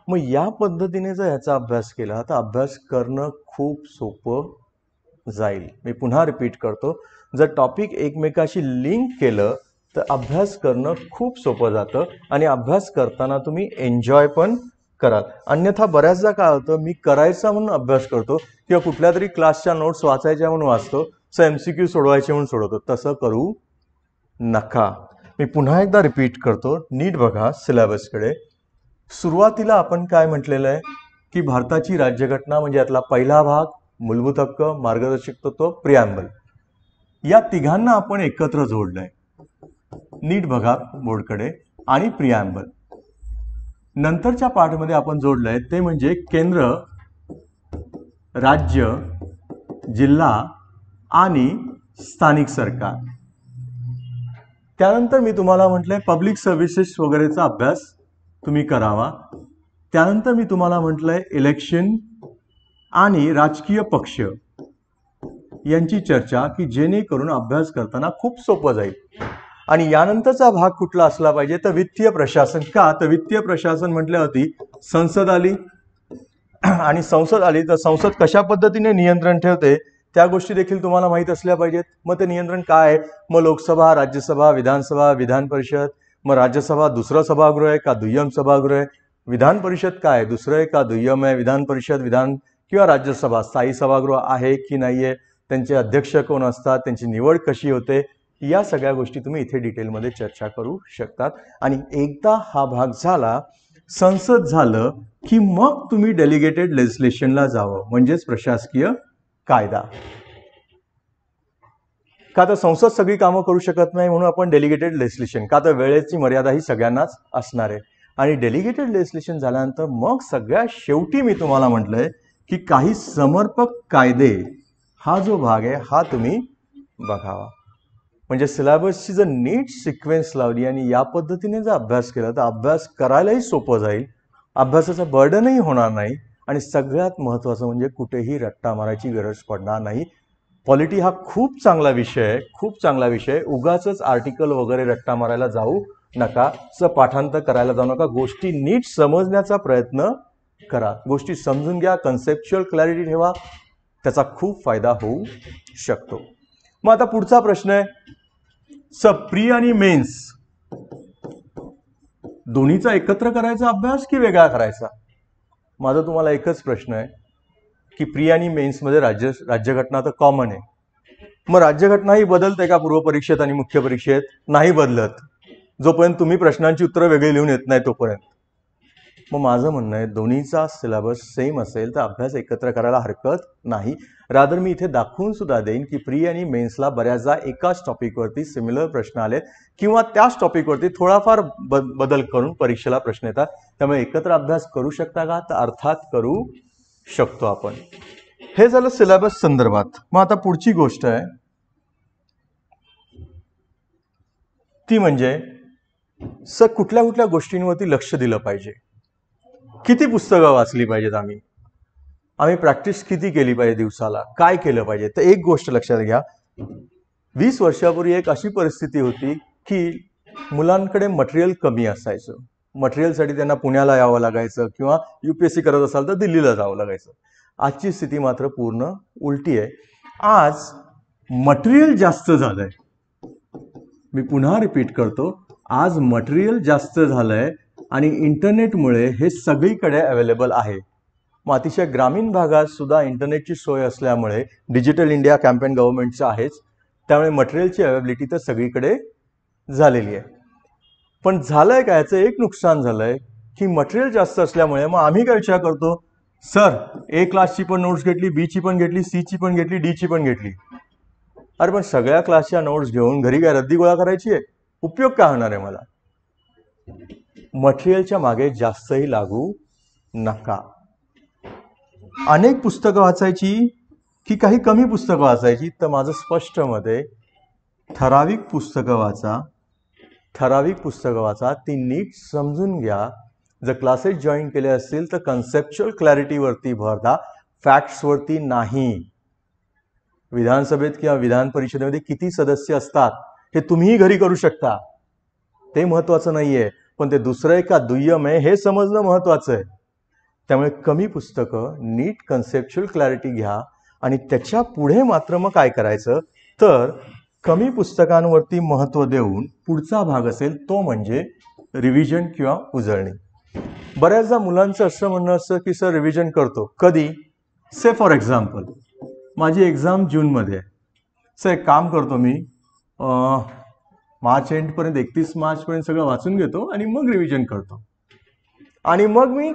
मग या पद्धतीने जर याचा अभ्यास केला तर अभ्यास करणं खूप सोपं जाईल. मी पुन्हा रिपीट करतो, जर टॉपिक एकमेकाशी लिंक केलं तर अभ्यास करणं खूप सोपं जातं आणि अभ्यास करताना तुम्ही एन्जॉय पण कराल. अन्यथा बऱ्याचदा काय होतं, मी करायचा म्हणून अभ्यास करतो किंवा कुठल्या तरी क्लासच्या नोट्स वाचायच्या म्हणून वाचतो, MCQ सोडवायचे म्हणून सोडवतो. तसं करू नका. मी पुन्हा एकदा रिपीट करतो, नीट बघा सिलेबसकडे. सुरुवातीला आपण काय म्हटलेलं आहे की भारताची राज्यघटना म्हणजे यातला पहिला भाग मूलभूत हक्क, मार्गदर्शक तत्व, प्रिॲम्बल, या तिघांना आपण एकत्र जोडलंय. नीट बघा बोर्डकडे. आणि प्रिॲम्बल नंतरच्या पार्टमध्ये आपण जोडलंय ते म्हणजे केंद्र, राज्य, जिल्हा आणि स्थानिक सरकार. त्यानंतर मी तुम्हाला म्हटलंय पब्लिक सर्व्हिसेस वगैरेचा अभ्यास तुम्ही करावा. त्यानंतर मी तुम्हाला म्हटलंय इलेक्शन आणि राजकीय पक्ष यांची चर्चा, की जेणेकरून अभ्यास करताना खूप सोपं जाईल. आणि यानंतरचा भाग कुठला असला पाहिजे तर वित्तीय प्रशासन. का तर वित्तीय प्रशासन म्हटल्यावरती संसद आली आणि संसद आली तर संसद कशा पद्धतीने नियंत्रण ठेवते त्या गोष्टी देखील तुम्हाला माहीत असल्या पाहिजेत. मग ते नियंत्रण काय आहे? मग लोकसभा, राज्यसभा, विधानसभा, विधान परिषद. मग राज्यसभा दुसरं सभागृह आहे का दुय्यम सभागृह आहे? विधान परिषद काय आहे, दुसरं आहे का दुय्यम आहे? विधान परिषद, विधान किंवा राज्यसभा स्थायी सभागृह आहे की नाही आहे? त्यांचे अध्यक्ष कोण असतात, त्यांची निवड कशी होते, या सगळ्या गोष्टी तुम्ही इथे डिटेलमध्ये चर्चा करू शकतात. आणि एकदा हा भाग झाला, संसद झालं की मग तुम्ही डेलिगेटेड लेजिस्लेशनला जावं, म्हणजेच प्रशासकीय कायदा. का तर संसद सगळी कामं करू शकत नाही म्हणून आपण डेलिगेटेड लेजिस्लेशन, का तर वेळेची मर्यादा ही सगळ्यांनाच असणार आहे. आणि डेलिगेटेड लेजिस्लेशन झाल्यानंतर मग सगळ्यात शेवटी मी तुम्हाला म्हटलंय की काही समर्पक कायदे हा जो भाग आहे हा तुम्ही बघावा. म्हणजे सिलेबसची जर नीट सिक्वेन्स लावली आणि या पद्धतीने जर अभ्यास केला तर अभ्यास करायलाही सोपं जाईल, अभ्यासाचं बर्डनही होणार नाही आणि सगळ्यात महत्त्वाचं म्हणजे कुठेही रट्टा मारायची गरज पडणार नाही. पॉलिटी हा खूप चांगला विषय आहे, खूप चांगला विषय. उगाचच आर्टिकल वगैरे रट्टा मारायला जाऊ नका, पाठांतर करायला जाऊ नका. गोष्टी नीट समजण्याचा प्रयत्न करा, गोष्टी समजून घ्या, कन्सेप्च्युअल क्लॅरिटी ठेवा, त्याचा खूप फायदा होऊ शकतो. मग आता पुढचा प्रश्न आहे, प्री आणि मेन्स दोन्हीचा एकत्र करायचा अभ्यास की वेगळा करायचा? माझा तुम्हाला एकच प्रश्न आहे की प्री आणि मेन्समध्ये राज्यघटना तर कॉमन आहे, मग राज्यघटना ही बदलते का पूर्व परीक्षेत आणि मुख्य परीक्षेत? नाही बदलत, जोपर्यंत तुम्ही प्रश्नांची उत्तरं वेगळी लिहून येत नाही तोपर्यंत. मग माझं म्हणणं आहे दोन्हीचा सिलेबस सेम असेल तर अभ्यास एकत्र करायला हरकत नाही. रादर मी इथे दाखवून सुद्धा देईन की प्री आणि मेन्सला बऱ्याचदा एकाच टॉपिकवरती सिमिलर प्रश्न आलेत किंवा त्याच टॉपिकवरती थोडाफार बदल करून परीक्षेला प्रश्न येतात. त्यामुळे एकत्र अभ्यास करू शकता का? तर अर्थात करू शकतो आपण. हे झालं सिलेबस संदर्भात. मग आता पुढची गोष्ट आहे ती म्हणजे कुठल्या कुठल्या गोष्टींवरती लक्ष दिलं पाहिजे, किती पुस्तकं वाचली पाहिजेत, आम्ही प्रॅक्टिस किती केली पाहिजे दिवसाला, काय केलं पाहिजे. तर एक गोष्ट लक्षात घ्या, 20 वर्षापूर्वी एक अशी परिस्थिती होती की मुलांकडे मटेरियल कमी असायचं. मटेरियलसाठी त्यांना पुण्याला यावं लागायचं किंवा UPSC करत असाल तर दिल्लीला जावं लागायचं. आजची स्थिती मात्र पूर्ण उलटी आहे. आज मटेरियल जास्त झालंय. मी पुन्हा रिपीट करतो, आज मटेरियल जास्त झालंय आणि इंटरनेटमुळे हे सगळीकडे अवेलेबल आहे. मग अतिशय ग्रामीण भागात सुद्धा इंटरनेटची सोय असल्यामुळे डिजिटल इंडिया कॅम्पेन गव्हर्नमेंटचं आहेच, त्यामुळे मटेरियलची अवेलेबिलिटी तर सगळीकडे झालेली आहे. पण झालंय काय, याचं एक नुकसान झालंय की मटेरियल जास्त असल्यामुळे मग आम्ही काय विचार करतो, सर A क्लासची पण नोट्स घेतली, B ची पण घेतली, C ची पण घेतली, D ची पण घेतली. अरे पण सगळ्या क्लासच्या नोट्स घेऊन घरी काय रद्दी गोळा करायची आहे? उपयोग काय होणार आहे मला? मटेरियलच्या मागे जास्तही लागू नका. अनेक पुस्तकं वाचायची, की काही कमी पुस्तकं वाचायची, तर माझं स्पष्ट मत आहे ठराविक पुस्तकं वाचा, ती नीट समजून घ्या. जर क्लासेस जॉईन केले असतील तर कन्सेप्च्युअल क्लॅरिटीवरती भर द्या, फॅक्ट्सवरती नाही. विधानसभेत किंवा विधान परिषदेमध्ये किती सदस्य असतात हे तुम्हीही घरी करू शकता, ते महत्त्वाचं नाही आहे, पण ते दुसरं आहे का दुय्यम आहे हे समजणं महत्त्वाचं आहे. त्यामुळे कमी पुस्तकं, नीट कन्सेप्च्युअल क्लॅरिटी घ्या आणि त्याच्या पुढे मात्र मग काय करायचं तर कमी पुस्तकांवरती महत्त्व देऊन पुढचा भाग असेल तो म्हणजे रिव्हिजन किंवा उजळणी. बऱ्याचदा मुलांचं असं म्हणणं असतं की सर रिव्हिजन करतो कधी, से फॉर एक्झाम्पल माझी एक्झाम जूनमध्ये आहे, सर एक काम करतो मी मार्च एंडपर्यंत 31 मार्चपर्यंत सगळं वाचून घेतो आणि मग रिव्हिजन करतो आणि मग मी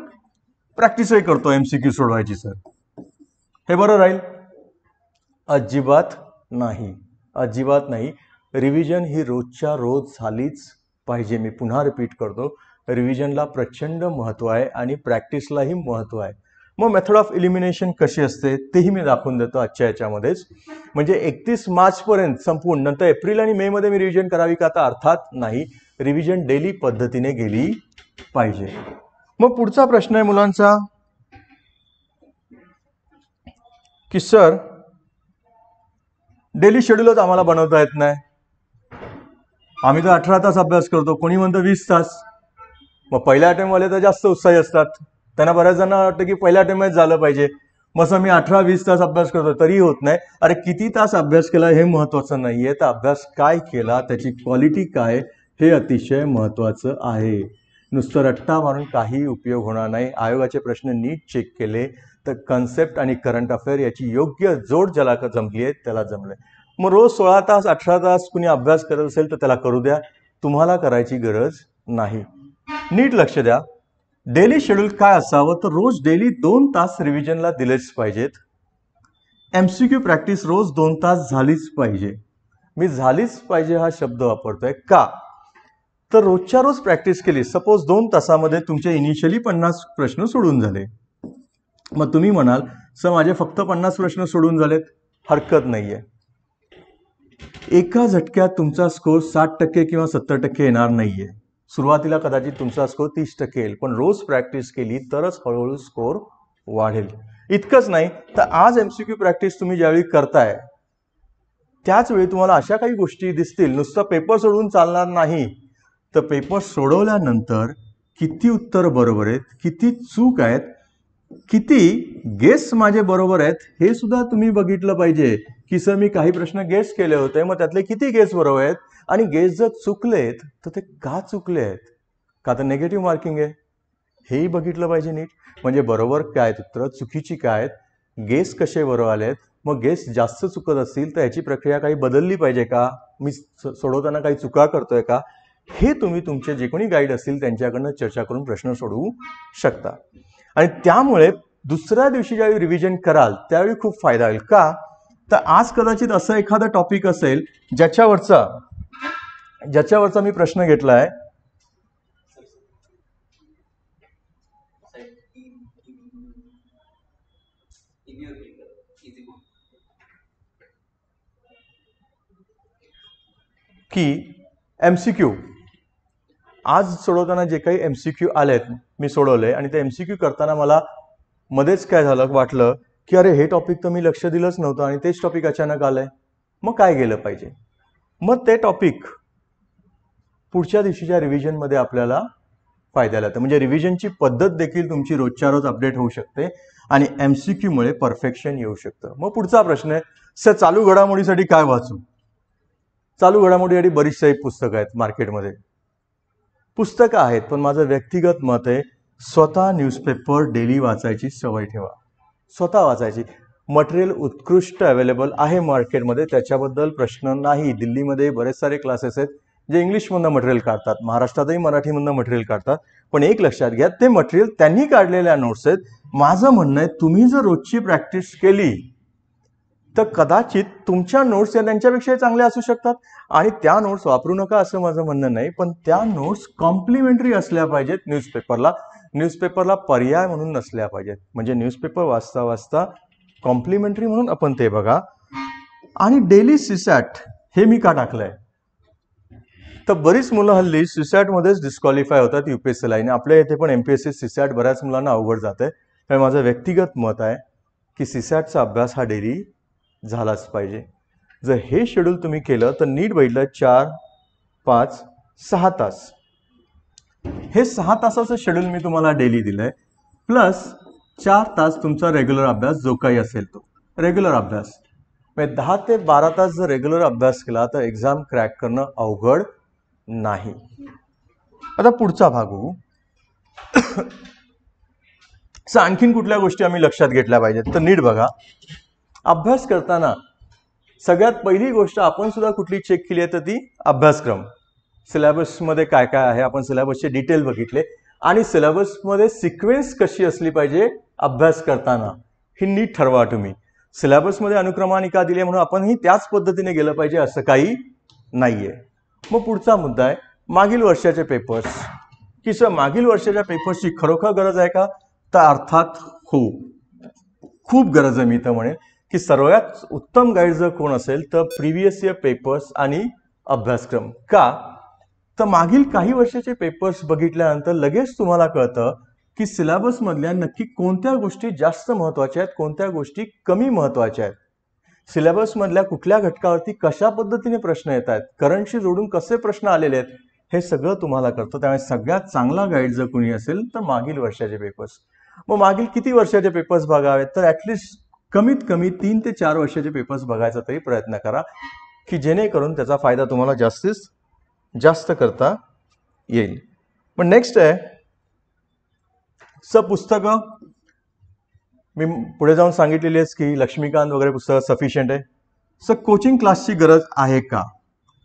प्रॅक्टिसही करतो MCQ सोडवायची. सर हे बरं राहील? अजिबात नाही, अजिबात नाही. रिव्हिजन ही रोजच्या रोज झालीच पाहिजे. मी पुन्हा रिपीट करतो, रिव्हिजनला प्रचंड महत्त्व आहे आणि प्रॅक्टिसलाही महत्त्व आहे. मग मेथड ऑफ इलिमिनेशन कशी असते तेही मी दाखवून देतो आजच्या याच्यामध्येच. म्हणजे 31 मार्चपर्यंत संपूर्ण, नंतर एप्रिल आणि मे मध्ये मी रिव्हिजन करावी का, आता अर्थात नाही. रिव्हिजन डेली पद्धतीने गेली पाहिजे. मग पुढचा प्रश्न आहे मुलांचा की सर डेली शेड्यूलच आम्हाला बनवता येत नाही, आम्ही तर 18 तास अभ्यास करतो, कोणी म्हणतं 20 तास. मग पहिल्या अटेम्प्टवाले तर जास्त उत्साही असतात, त्यांना बऱ्याच जणांना वाटतं की पहिल्या अटेम्प्टच झालं पाहिजे. मग मी 18-20 तास अभ्यास करतो तरी होत नाही. अरे किती तास अभ्यास केला हे महत्त्वाचं नाहीये, तर अभ्यास काय केला, त्याची क्वालिटी काय हे अतिशय महत्त्वाचं आहे. नुसतं रट्टा मारून काही उपयोग होणार नाही. आयोगाचे प्रश्न नीट चेक केले तर कन्सेप्ट आणि करंट अफेअर याची योग्य जोड ज्याला जमली आहे त्याला जमले. मग रोज 16 तास 18 तास कुणी अभ्यास करत असेल तर त्याला करू द्या, तुम्हाला करायची गरज नाही. नीट लक्ष द्या, डेली शेड्यूल काय असावं तर रोज डेली 2 तास रिव्हिजनला दिलेच पाहिजेत. MCQ प्रॅक्टिस रोज 2 तास झालीच पाहिजे. मी झालीच पाहिजे हा शब्द वापरतोय का, तर रोजच्या रोज प्रॅक्टिस केली. सपोज 2 तासामध्ये तुमचे इनिशियली 50 प्रश्न सोडून झाले. मग तुम्ही म्हणाल सर माझे फक्त 50 प्रश्न सोडून झालेत, हरकत नाहीये. एका झटक्यात तुमचा स्कोर 60% किंवा 70% येणार नाहीये. सुरुवातीला कदाचित तुमचा स्कोर 30% येईल, पण रोज प्रॅक्टिस केली तरच हळूहळू स्कोर वाढेल. इतकंच नाही तर आज MCQ प्रॅक्टिस तुम्ही ज्यावेळी करताय त्याच वेळी तुम्हाला अशा काही गोष्टी दिसतील, नुसतं पेपर सोडवून चालणार नाही, तर पेपर सोडवल्यानंतर किती उत्तर बरोबर आहेत, किती चूक आहेत, किती गेस माझे बरोबर आहेत हे सुद्धा तुम्ही बघितलं पाहिजे. की सर मी काही प्रश्न गेस केले होते, मग त्यातले किती गेस बरोबर आहेत आणि गेस जर चुकलेत तर ते का चुकले आहेत, का तर नेगेटिव्ह मार्किंग आहे, हेही बघितलं पाहिजे नीट. म्हणजे बरोबर काय आहेत उत्तर, चुकीची काय आहेत, गेस कसे बरोबर आले आहेत. मग गेस जास्त चुकत असतील तर याची प्रक्रिया काही बदलली पाहिजे का, मी सोडवताना काही चुका करतोय का, हे तुम्ही तुमचे जे कोणी गाईड असतील त्यांच्याकडनं चर्चा करून प्रश्न सोडवू शकता. आणि त्यामुळे दुसऱ्या दिवशी ज्यावेळी रिव्हिजन कराल त्यावेळी खूप फायदा होईल. का तर आज कदाचित असं एखादा टॉपिक असेल ज्याच्यावरचा मी प्रश्न घेतलाय की MCQ आज सोडवताना जे काही MCQ आलेत मी सोडवले आणि ते MCQ करताना मला मध्येच काय झालं वाटलं की अरे हे टॉपिक तर मी लक्ष दिलंच नव्हतं आणि तेच टॉपिक अचानक आलंय, मग काय गेलं पाहिजे. मग ते टॉपिक पुढच्या दिवशीच्या रिव्हिजनमध्ये आपल्याला फायद्याला येतं. म्हणजे रिव्हिजनची पद्धत देखील तुमची रोजच्या रोज अपडेट होऊ शकते आणि MCQ मुळे परफेक्शन येऊ शकतं. मग पुढचा प्रश्न आहे सर चालू घडामोडीसाठी काय वाचू. चालू घडामोडीसाठी बरीचशी पुस्तकं आहेत मार्केटमध्ये, पुस्तकं आहेत, पण माझं व्यक्तिगत मत आहे स्वतः न्यूजपेपर डेली वाचायची सवय ठेवा. स्वतः वाचायची. मटेरियल उत्कृष्ट अवेलेबल आहे मार्केटमध्ये, त्याच्याबद्दल प्रश्न नाही. दिल्लीमध्ये बरेच सारे क्लासेस आहेत जे इंग्लिशमधनं मटेरियल काढतात, महाराष्ट्रातही मराठीमधनं मटेरियल काढतात. पण एक लक्षात घ्या, ते मटेरियल त्यांनी काढलेल्या नोट्स आहेत. माझं म्हणणं आहे तुम्ही जर रोजची प्रॅक्टिस केली तर कदाचित तुमच्या नोट्स या त्यांच्यापेक्षा चांगल्या असू शकतात आणि त्या नोट्स वापरू नका असं माझं म्हणणं नाही, पण त्या नोट्स कॉम्प्लिमेंटरी असल्या पाहिजेत न्यूजपेपरला पर्याय म्हणून नसल्या पाहिजेत. म्हणजे न्यूजपेपर वाचता वाचता कॉम्प्लिमेंटरी म्हणून आपण ते बघा. आणि डेली सीसॅट हे मी का टाकलंय, तर बरीच मुलं हल्ली सीसॅट मध्येच डिस्क्वालिफाय होतात UPSC लाईन. आपल्या इथे पण MPSC सीसॅट बऱ्याच मुलांना अवघड जाते. त्यामुळे माझं व्यक्तिगत मत आहे की सीसॅटचा अभ्यास हा डेली झालाच पाहिजे. जर हे शेड्यूल तुम्ही केलं तर नीट बघितलं 4, 5, 6 तास, हे 6 तासाचं शेड्यूल मी तुम्हाला डेली दिलंय, प्लस 4 तास तुमचा रेग्युलर अभ्यास जो काही असेल तो रेग्युलर अभ्यास. म्हणजे 10 ते 12 तास जर रेग्युलर अभ्यास केला तर एक्झाम क्रॅक करणं अवघड नाही. आता पुढचा भाग बघू. आणखीन कुठल्या गोष्टी आम्ही लक्षात घेतल्या पाहिजेत, तर नीट बघा. अभ्यास करताना सगळ्यात पहिली गोष्ट आपण सुद्धा कुठली चेक केली आहे तर ती अभ्यासक्रम. सिलेबसमध्ये काय काय आहे, आपण सिलेबसचे डिटेल बघितले, आणि सिलेबसमध्ये सिक्वेन्स कशी असली पाहिजे अभ्यास करताना ही नीट ठरवा तुम्ही. सिलेबसमध्ये अनुक्रमानिका दिली म्हणून आपणही त्याच पद्धतीने गेलं पाहिजे असं काही नाहीये. मग पुढचा मुद्दा आहे मागील वर्षाचे पेपर्स. की सर मागील वर्षाच्या पेपर्सची खरोखर गरज आहे का, तर अर्थात हो, खूप गरज आहे. मी तर म्हणेन की सर्वात उत्तम गाईड जर कोण असेल तर प्रिव्हियस इयर पेपर्स आणि अभ्यासक्रम. का, तर मागील काही वर्षाचे पेपर्स बघितल्यानंतर लगेच तुम्हाला कळतं की सिलेबस मधल्या नक्की कोणत्या गोष्टी जास्त महत्त्वाच्या आहेत, कोणत्या गोष्टी कमी महत्त्वाच्या आहेत, सिलेबस मधल्या कुठल्या घटकावरती कशा पद्धतीने प्रश्न येत आहेत, करंटशी जोडून कसे प्रश्न आलेले आहेत, हे सगळं तुम्हाला कळतं. त्यामुळे सगळ्यात चांगला गाईड जर कोणी असेल तर मागील वर्षाचे पेपर्स. मग मागील किती वर्षाचे पेपर्स बघावेत, तर ॲटलिस्ट कमीत कमी 3 ते 4 वर्षाचे पेपर्स बघायचा तरी प्रयत्न करा, की जेणेकरून त्याचा फायदा तुम्हाला जास्तीत जास्त करता येईल. पण नेक्स्ट आहे पुस्तकं. मी पुढे जाऊन सांगितलेली आहेच की लक्ष्मीकांत वगैरे पुस्तकं सफिशियंट आहे. कोचिंग क्लासची गरज आहे का,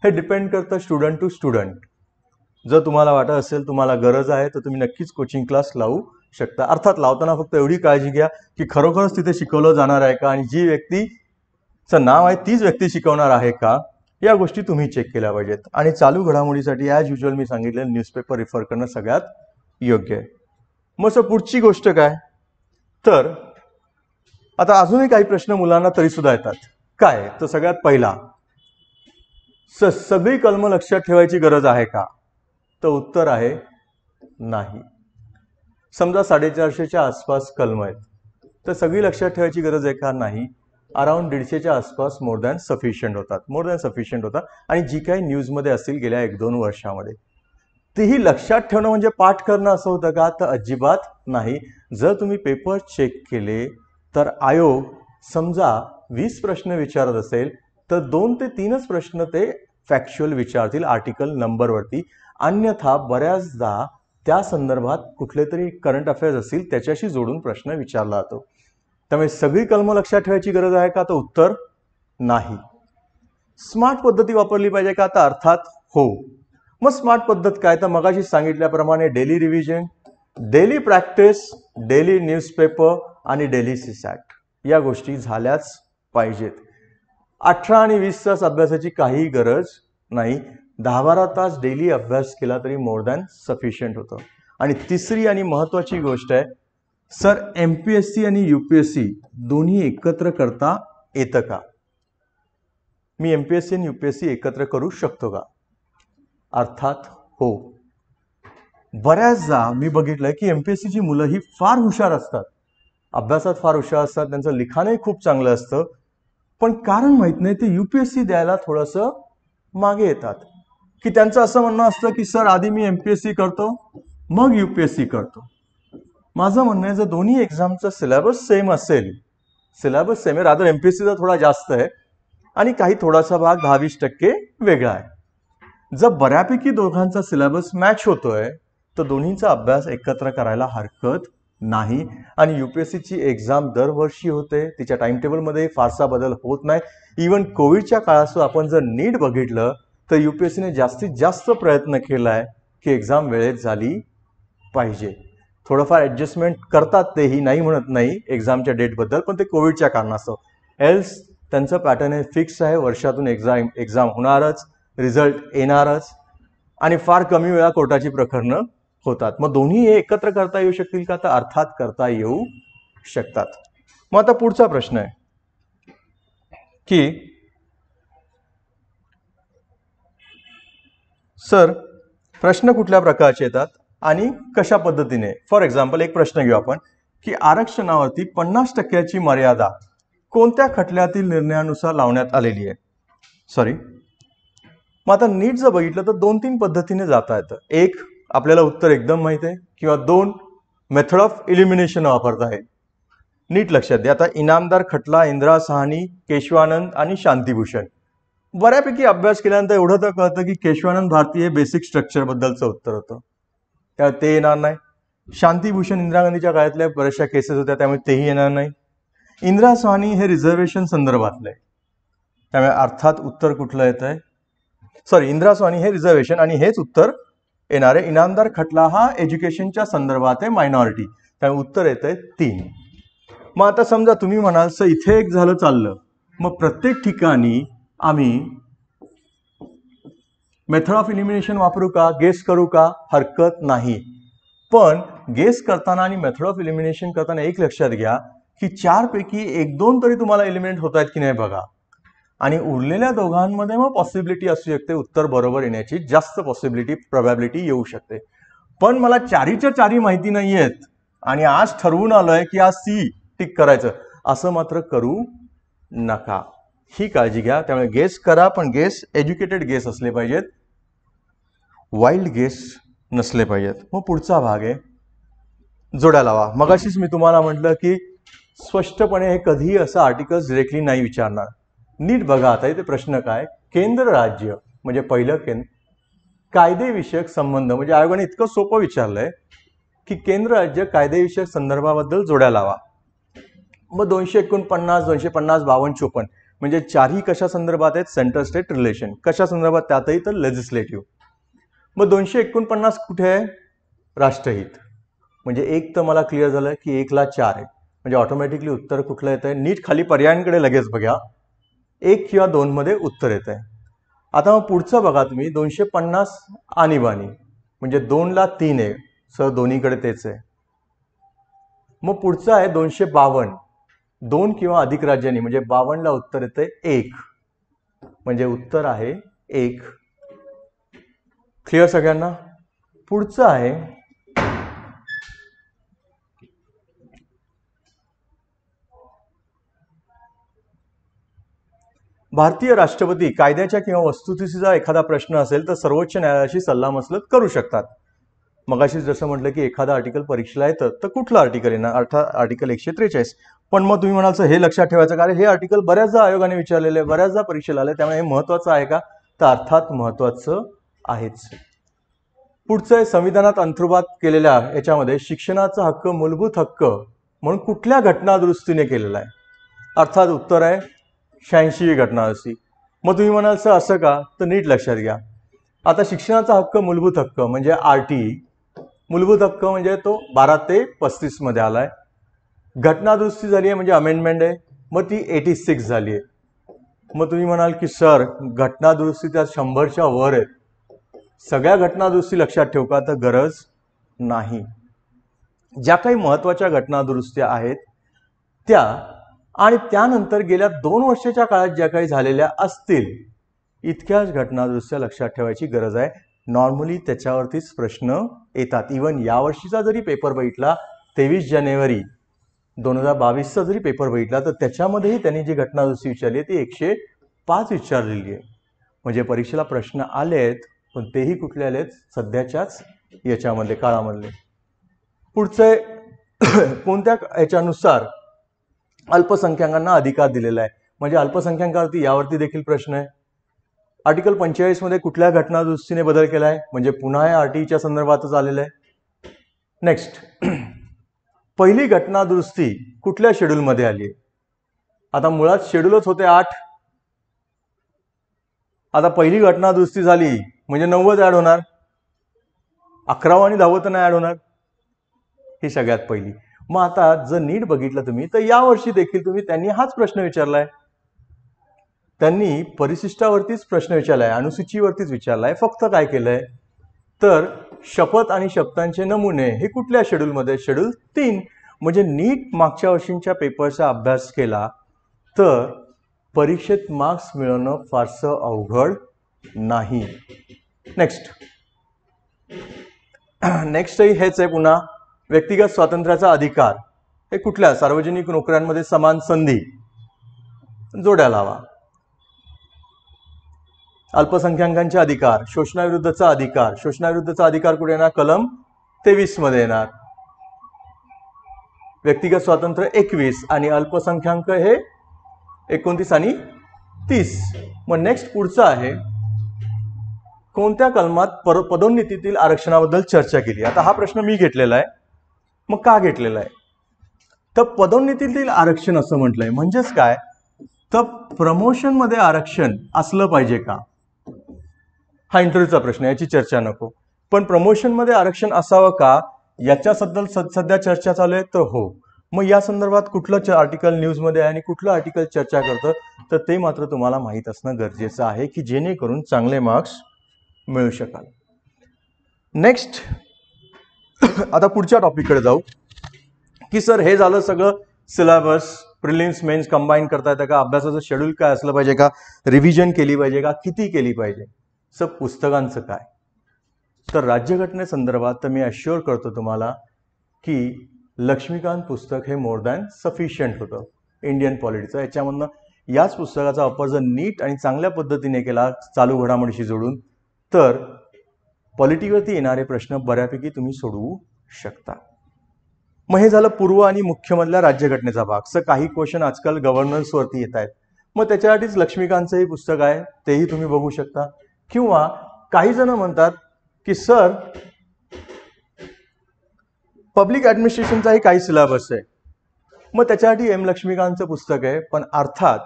हे डिपेंड करतं स्टुडंट टू स्टुडंट. जर तुम्हाला वाटत असेल तुम्हाला गरज आहे तर तुम्ही नक्कीच कोचिंग क्लास लावू शकता. अर्थात लावताना फक्त एवढी काळजी घ्या की खरोखरच तिथे शिकवलं जाणार आहे का, आणि जी व्यक्तीचं नाव आहे तीच व्यक्ती शिकवणार आहे का, या गोष्टी तुम्ही चेक केल्या पाहिजेत. आणि चालू घडामोडीसाठी ॲज युजल मी सांगितलेलं न्यूजपेपर रिफर करणं सगळ्यात योग्य आहे. मग पुढची गोष्ट काय, तर आता अजूनही काही प्रश्न मुलांना तरी सुद्धा येतात. काय, तर सगळ्यात पहिला, सगळी कलमं लक्षात ठेवायची गरज आहे का, तर उत्तर आहे नाही. समजा 450च्या आसपास कलमं आहेत तर सगळी लक्षात ठेवायची गरज आहे का, नाही. अराउंड 150च्या आसपास मोर दॅन सफिशियंट होतात. आणि जी काही न्यूजमध्ये असतील गेल्या 1-2 वर्षामध्ये तेही लक्षात ठेवणं म्हणजे पाठ करणं असं होतं का, तर अजिबात नाही. जर तुम्ही पेपर चेक केले तर आयोग समजा 20 प्रश्न विचारत असेल तर 2 ते 3च प्रश्न ते फॅक्च्युअल विचारतील आर्टिकल नंबरवरती. अन्यथा बऱ्याचदा त्या संदर्भात कुठले तरी करंट अफेअर्स असतील त्याच्याशी जोडून प्रश्न विचारला जातो. त्यामुळे सगळी कलमं लक्षात ठेवायची गरज आहे का, तर उत्तर नाही. स्मार्ट पद्धती वापरली पाहिजे का, तर अर्थात हो. मग स्मार्ट पद्धत काय, तर मगाशी सांगितल्याप्रमाणे daily revision, daily practice, daily newspaper आणि डेली सीसॅट या गोष्टी झाल्याच पाहिजेत. 18 आणि 20 तास अभ्यासाची काही गरज नाही. 10-12 तास डेली अभ्यास केला तरी मोर दॅन सफिशियंट होतं. आणि तिसरी आणि महत्त्वाची गोष्ट आहे, सर MPSC आणि UPSC दोन्ही एकत्र करता येतं का, मी MPSC आणि UPSC एकत्र करू शकतो का, अर्थात हो. बऱ्याचदा मी बघितलंय की MPSCची मुलं ही फार हुशार असतात, अभ्यासात फार हुशार असतात, त्यांचं लिखाणही खूप चांगलं असतं, पण कारण माहीत नाही ते UPSC द्यायला थोडंसं मागे येतात. की त्यांचं असं म्हणणं असतं की सर आधी मी MPSC करतो मग UPSC करतो. माझं म्हणणं आहे जर दोन्ही एक्झामचं सिलेबस सेम असेल, सिलेबस सेम आहे, रादर MPSCचा थोडा जास्त आहे आणि काही थोडासा भाग 10-20% वेगळा आहे. जर बऱ्यापैकी दोघांचा सिलेबस मॅच होतोय तर दोन्हीचा अभ्यास एकत्र करायला हरकत नाही. आणि UPSCची एक्झाम दरवर्षी होते, तिच्या टाइम टेबलमध्ये फारसा बदल होत नाही. इवन कोविडच्या काळात आपण जर नीट बघितलं तर UPSCने जास्तीत जास्त प्रयत्न केलाय की एक्झाम वेळेत झाली पाहिजे. थोडंफार ॲडजस्टमेंट करतात, तेही नाही म्हणत नाही एक्झामच्या डेटबद्दल, पण ते कोविडच्या कारणास्तव. एल्स त्यांचं पॅटर्न हे फिक्स आहे, वर्षातून एक्झाम होणारच, रिझल्ट येणारच, आणि फार कमी वेळा कोर्टाची प्रकरणं होतात. मग दोन्ही हे एकत्र करता येऊ शकतील का, तर अर्थात करता येऊ शकतात. मग आता पुढचा प्रश्न आहे की सर प्रश्न कुठल्या प्रकारचे येतात आणि कशा पद्धतीने. फॉर एक्झाम्पल एक प्रश्न घेऊ आपण की आरक्षणावरती 50% मर्यादा कोणत्या खटल्यातील निर्णयानुसार लावण्यात आलेली आहे. सॉरी, मग आता नीट जर बघितलं तर 2-3 पद्धतीने जाता येतं. एक, आपल्याला उत्तर एकदम माहिती आहे, किंवा 2, मेथड ऑफ इलिमिनेशन वापरता येईल. नीट लक्षात द्या. आता इनामदार खटला, इंदिरा साहनी, केशवानंद आणि शांतिभूषण. बऱ्यापैकी अभ्यास केल्यानंतर एवढं तर कळतं की केशवानंद भारती हे बेसिक स्ट्रक्चर बद्दलचं उत्तर होतं, त्यामुळे ते येणार नाही. शांतिभूषण इंदिरा गांधीच्या काळातल्या बऱ्याचशा केसेस होत्या, त्यामुळे तेही येणार नाही. इंदिरा साहनी हे रिझर्वेशन संदर्भातलं आहे, त्यामुळे अर्थात उत्तर कुठलं येत आहे. सॉरी, इंदिरा साहनी हे रिझर्वेशन आणि हेच उत्तर येणार आहे. इनामदार खटला हा एज्युकेशनच्या संदर्भात आहे, मायनॉरिटी, त्यामुळे उत्तर येत आहे 3. मग आता समजा तुम्ही म्हणाल सर इथे एक झालं चाललं, मग प्रत्येक ठिकाणी आम्ही मेथड ऑफ इलिमिनेशन वापरू का, गेस करू का, हरकत नाही. पण गेस करताना आणि मेथड ऑफ इलिमिनेशन करताना एक लक्षात घ्या की 4 पैकी 1-2 तरी तुम्हाला एलिमिनेट होत आहेत की नाही बघा, आणि उरलेल्या दोघांमध्ये मग पॉसिबिलिटी असू शकते उत्तर बरोबर येण्याची, जास्त पॉसिबिलिटी प्रोबॅबिलिटी येऊ शकते. पण मला 4च्या 4 माहिती नाही आहेत आणि आज ठरवून आलोय की आज सी टिक करायचं, असं मात्र करू नका, ही काळजी घ्या. त्यामुळे गेस करा, पण गेस एज्युकेटेड गेस असले पाहिजेत, वाईल्ड गेस नसले पाहिजेत. मग पुढचा भाग आहे जोड्या लावा. मगाशीच मी तुम्हाला म्हटलं की स्पष्टपणे हे कधीही असं आर्टिकल्स डिरेक्टली नाही विचारणार. नीट बघा आता इथे प्रश्न काय, केंद्र राज्य म्हणजे पहिलं कायदेविषयक संबंध, म्हणजे आयोगाने इतकं सोपं विचारलंय की केंद्र राज्य कायदेविषयक संदर्भाबद्दल जोड्या लावा. मग 249, 250, 52, 54 म्हणजे 4ही कशा संदर्भात आहेत, सेंट्रल स्टेट रिलेशन. कशा संदर्भात, त्यातही तर लेजिस्लेटिव्ह. मग 249 कुठे आहे, राष्ट्रहित. म्हणजे एक तर मला क्लिअर झालं की 1ला 4 आहे, म्हणजे ऑटोमॅटिकली उत्तर कुठलं येत आहे. नीट खाली पर्यायांकडे लगेच बघा, 1 किंवा 2 मध्ये उत्तर येत आहे. आता मग पुढचं बघा तुम्ही, 250 आणीबाणी म्हणजे 2ला 3 आहे, सर दोन्हीकडे तेच आहे. मग पुढचं आहे 252, 2 किंवा अधिक राज्यांनी, म्हणजे 52ला उत्तर येते 1, म्हणजे उत्तर आहे 1. क्लिअर सगळ्यांना. पुढचं आहे भारतीय राष्ट्रपती कायद्याच्या किंवा वस्तुस्थितीचा एखादा प्रश्न असेल तर सर्वोच्च न्यायालयाशी सल्लामसलत करू शकतात. मगाशी जसं म्हटलं की एखादा आर्टिकल परीक्षेला येतं तर कुठलं आर्टिकल येणार, अर्थात आर्टिकल 143. पण मग तुम्ही म्हणाल हे लक्षात ठेवायचं, कारण हे आर्टिकल बऱ्याचदा आयोगाने विचारलेले, बऱ्याचदा परीक्षेला आले, त्यामुळे हे महत्त्वाचं आहे का, तर अर्थात महत्त्वाचं आहेच. पुढचं आहे संविधानात अंतर्भात केलेल्या याच्यामध्ये शिक्षणाचा हक्क मूलभूत हक्क म्हणून कुठल्या घटनादुरुस्तीने केलेला आहे. अर्थात उत्तर आहे 86वी घटनादुरुस्ती. मग तुम्ही म्हणाल सर असं का, तर नीट लक्षात घ्या. आता शिक्षणाचा हक्क मूलभूत हक्क म्हणजे RT, मूलभूत हक्क म्हणजे तो 12 ते 35 मध्ये आलाय. घटनादुरुस्ती झाली आहे म्हणजे अमेंडमेंट आहे, मग ती 86 झाली आहे. मग तुम्ही म्हणाल की सर घटनादुरुस्ती त्या 100च्या वर आहेत, सगळ्या घटनादुरुस्ती लक्षात ठेवू का, तर गरज नाही. ज्या काही महत्त्वाच्या घटनादुरुस्त्या आहेत त्या आणि त्यानंतर गेल्या 2 वर्षाच्या काळात ज्या काही झालेल्या असतील इतक्याच घटनादुरुस्त्या लक्षात ठेवायची गरज आहे. नॉर्मली त्याच्यावरतीच प्रश्न येतात. इवन यावर्षीचा जरी पेपर बघितला 23 जानेवारी 2022चा जरी पेपर बघितला तर त्याच्यामध्येही त्यांनी जी घटनादुरुस्ती विचारली आहे ती 105 विचारलेली आहे. म्हणजे परीक्षेला प्रश्न आले आहेत, पण तेही कुठले आलेत, सध्याच्याच याच्यामध्ये काळामधले. पुढचे कोणत्या याच्यानुसार अल्पसंख्याकांना अधिकार दिलेला आहे, म्हणजे अल्पसंख्याकांवरती यावरती देखील प्रश्न आहे. आर्टिकल 45 मध्ये कुठल्या घटनादुरुस्तीने बदल केला आहे, म्हणजे पुन्हा हे RTच्या संदर्भातच आलेलं आहे. नेक्स्ट, पहिली घटनादुरुस्ती कुठल्या शेड्यूलमध्ये आली आहे. आता मुळात शेड्यूलच होते 8. आता पहिली घटनादुरुस्ती झाली म्हणजे 90 ऍड होणार, 11 आणि 10 तर नाही ऍड होणार, ही सगळ्यात पहिली. मग आता जर नीट बघितलं तुम्ही तर यावर्षी देखील त्यांनी हाच प्रश्न विचारलाय. त्यांनी परिशिष्टावरतीच प्रश्न विचारलाय, अनुसूचीवरतीच विचारलाय. फक्त काय केलंय तर शपथ आणि शपथांचे नमुने हे कुठल्या शेड्यूलमध्ये, शेड्यूल 3. म्हणजे नीट मागच्या वर्षींच्या पेपरचा अभ्यास केला तर परीक्षेत मार्क्स मिळवणं फारसं अवघड नाही. नेक्स्टही हेच आहे पुन्हा. व्यक्तिगत स्वातंत्र्याचा अधिकार हे कुठल्या? सार्वजनिक नोकऱ्यांमध्ये समान संधी, जोड्या लावा. अल्पसंख्याकांचे अधिकार, शोषणाविरुद्धचा अधिकार. शोषणाविरुद्धचा अधिकार कुठे येणार? कलम 23 मध्ये येणार. व्यक्तिगत स्वातंत्र्य 21 आणि अल्पसंख्याक हे 29 आणि 30. मग नेक्स्ट पुढचा आहे, कोणत्या कलमात पदोन्नतीतील आरक्षणाबद्दल चर्चा केली? आता हा प्रश्न मी घेतलेला आहे. मग का घेतलेला आहे? तर पदोन्नतीतील आरक्षण असं म्हटलंय म्हणजेच काय? तर प्रमोशन मध्ये आरक्षण असलं पाहिजे का? हा इंटरव्ह्यूचा प्रश्न, याची चर्चा नको. पण प्रमोशन मध्ये आरक्षण असावं का याच्याबद्दल सध्या चर्चा चालू आहे. तर हो. मग या संदर्भात कुठलं आर्टिकल न्यूजमध्ये आहे आणि कुठलं आर्टिकल चर्चा करतं तर ते मात्र तुम्हाला माहीत असणं गरजेचं आहे की जेणेकरून चांगले मार्क्स मिळू शकाल. नेक्स्ट आता पुढच्या टॉपिककडे जाऊ की सर हे झालं सगळं सिलेबस, प्रिलिम्स मेन्स कंबाईन करता येतं का? अभ्यासाचं शेड्यूल काय असलं पाहिजे का? रिव्हिजन केली पाहिजे का? किती केली पाहिजे? सर पुस्तकांचं काय? तर राज्यघटनेसंदर्भात तर मी अश्युअर करतो तुम्हाला की लक्ष्मीकांत पुस्तक हे मोर दॅन सफिशियंट होतं इंडियन पॉलिटीचं. याच्यामधनं याच पुस्तकाचा वापर जर नीट आणि चांगल्या पद्धतीने केला चालू घडामोडीशी जोडून तर पॉलिटीवरती येणारे प्रश्न बऱ्यापैकी तुम्ही सोडवू शकता. मग हे झालं पूर्व आणि मुख्यमधल्या राज्यघटनेचा भाग. सर काही क्वेश्चन आजकाल गव्हर्नन्सवरती येत आहेत, मग त्याच्यासाठीच लक्ष्मीकांतचं हे पुस्तक आहे, तेही तुम्ही बघू शकता. किंवा काही जण म्हणतात की सर पब्लिक ॲडमिनिस्ट्रेशनचाही काही सिलेबस आहे, मग त्याच्यासाठी एम लक्ष्मीकांतचं पुस्तक आहे. पण अर्थात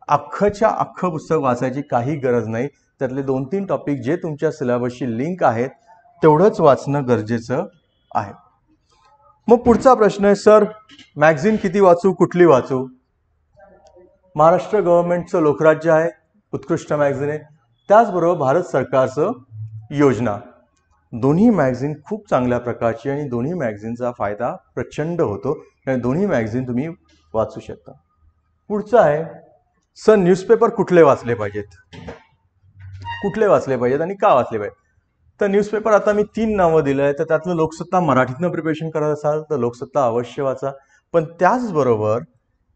अख्खं पुस्तक वाचायची काही गरज नाही. त्यातले 2-3 टॉपिक जे तुमच्या सिलेबसशी लिंक आहेत तेवढंच वाचणं गरजेचं आहे. मग पुढचा प्रश्न आहे, सर मॅगझिन किती वाचू, कुठली वाचू? महाराष्ट्र गव्हर्नमेंटचं लोकराज्य आहे, उत्कृष्ट मॅगझिन आहे. त्याचबरोबर भारत सरकारचं योजना, दोन्ही मॅगझिन खूप चांगल्या प्रकारची आणि दोन्ही मॅगझिनचा फायदा प्रचंड होतो आणि दोन्ही मॅगझिन तुम्ही वाचू शकता. पुढचं आहे, सर न्यूजपेपर कुठले वाचले पाहिजेत? कुठले वाचले पाहिजेत आणि का वाचले पाहिजेत? तर न्यूजपेपर आता मी 3 नावं दिलं आहे. तर त्यातलं लोकसत्ता मराठीतनं प्रिपरेशन करत असाल तर लोकसत्ता अवश्य वाचा. पण त्याचबरोबर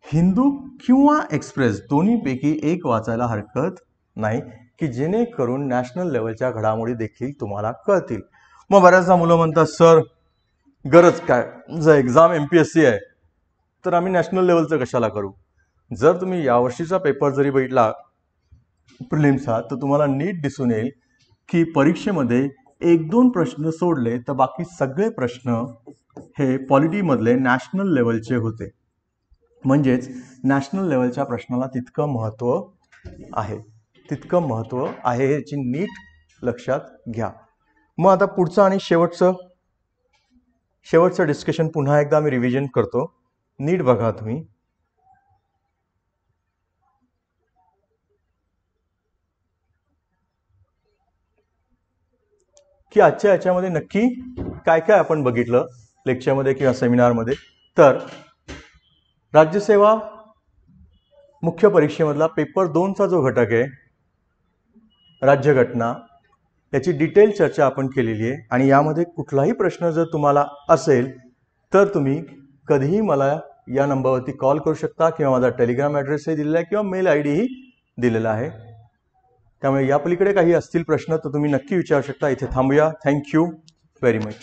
हिंदू किंवा एक्सप्रेस दोन्हीपैकी एक वाचायला हरकत नाही की जेणेकरून नॅशनल लेवलच्या घडामोडी देखील तुम्हाला कळतील. मग बऱ्याचदा मुलं म्हणतात सर गरज काय, जर एक्झाम MPSC आहे तर आम्ही नॅशनल लेवलचं कशाला करू? जर तुम्ही यावर्षीचा पेपर जरी बघितला प्रिलिम्सचा तर तुम्हाला नीट दिसून येईल की परीक्षेमध्ये 1-2 प्रश्न सोडले तर बाकी सगळे प्रश्न हे पॉलिटीमधले नॅशनल लेवलचे होते. म्हणजेच नॅशनल लेवलच्या प्रश्नाला तितकं महत्त्व आहे याची नीट लक्षात घ्या. मग आता पुढचं आणि शेवटचं डिस्कशन पुन्हा एकदा मी रिव्हिजन करतो, नीट बघा तुम्ही. की आजच्या याच्यामध्ये नक्की काय काय आपण बघितलं लेक्चरमध्ये किंवा सेमिनारमध्ये. तर राज्यसेवा मुख्य परीक्षेमधला पेपर 2चा जो घटक आहे राज्यघटना, याची डिटेल चर्चा आपण केलेली आहे. आणि यामध्ये कुठलाही प्रश्न जर तुम्हाला असेल तर तुम्ही कधीही मला या नंबरवरती कॉल करू शकता किंवा माझा टेलिग्राम ॲड्रेसही दिलेला आहे किंवा मेल ID ही दिलेला आहे. त्यामुळे या पलीकडे काही असतील प्रश्न तर तुम्ही नक्की विचारू शकता. इथे थांबूया. Thank you very much.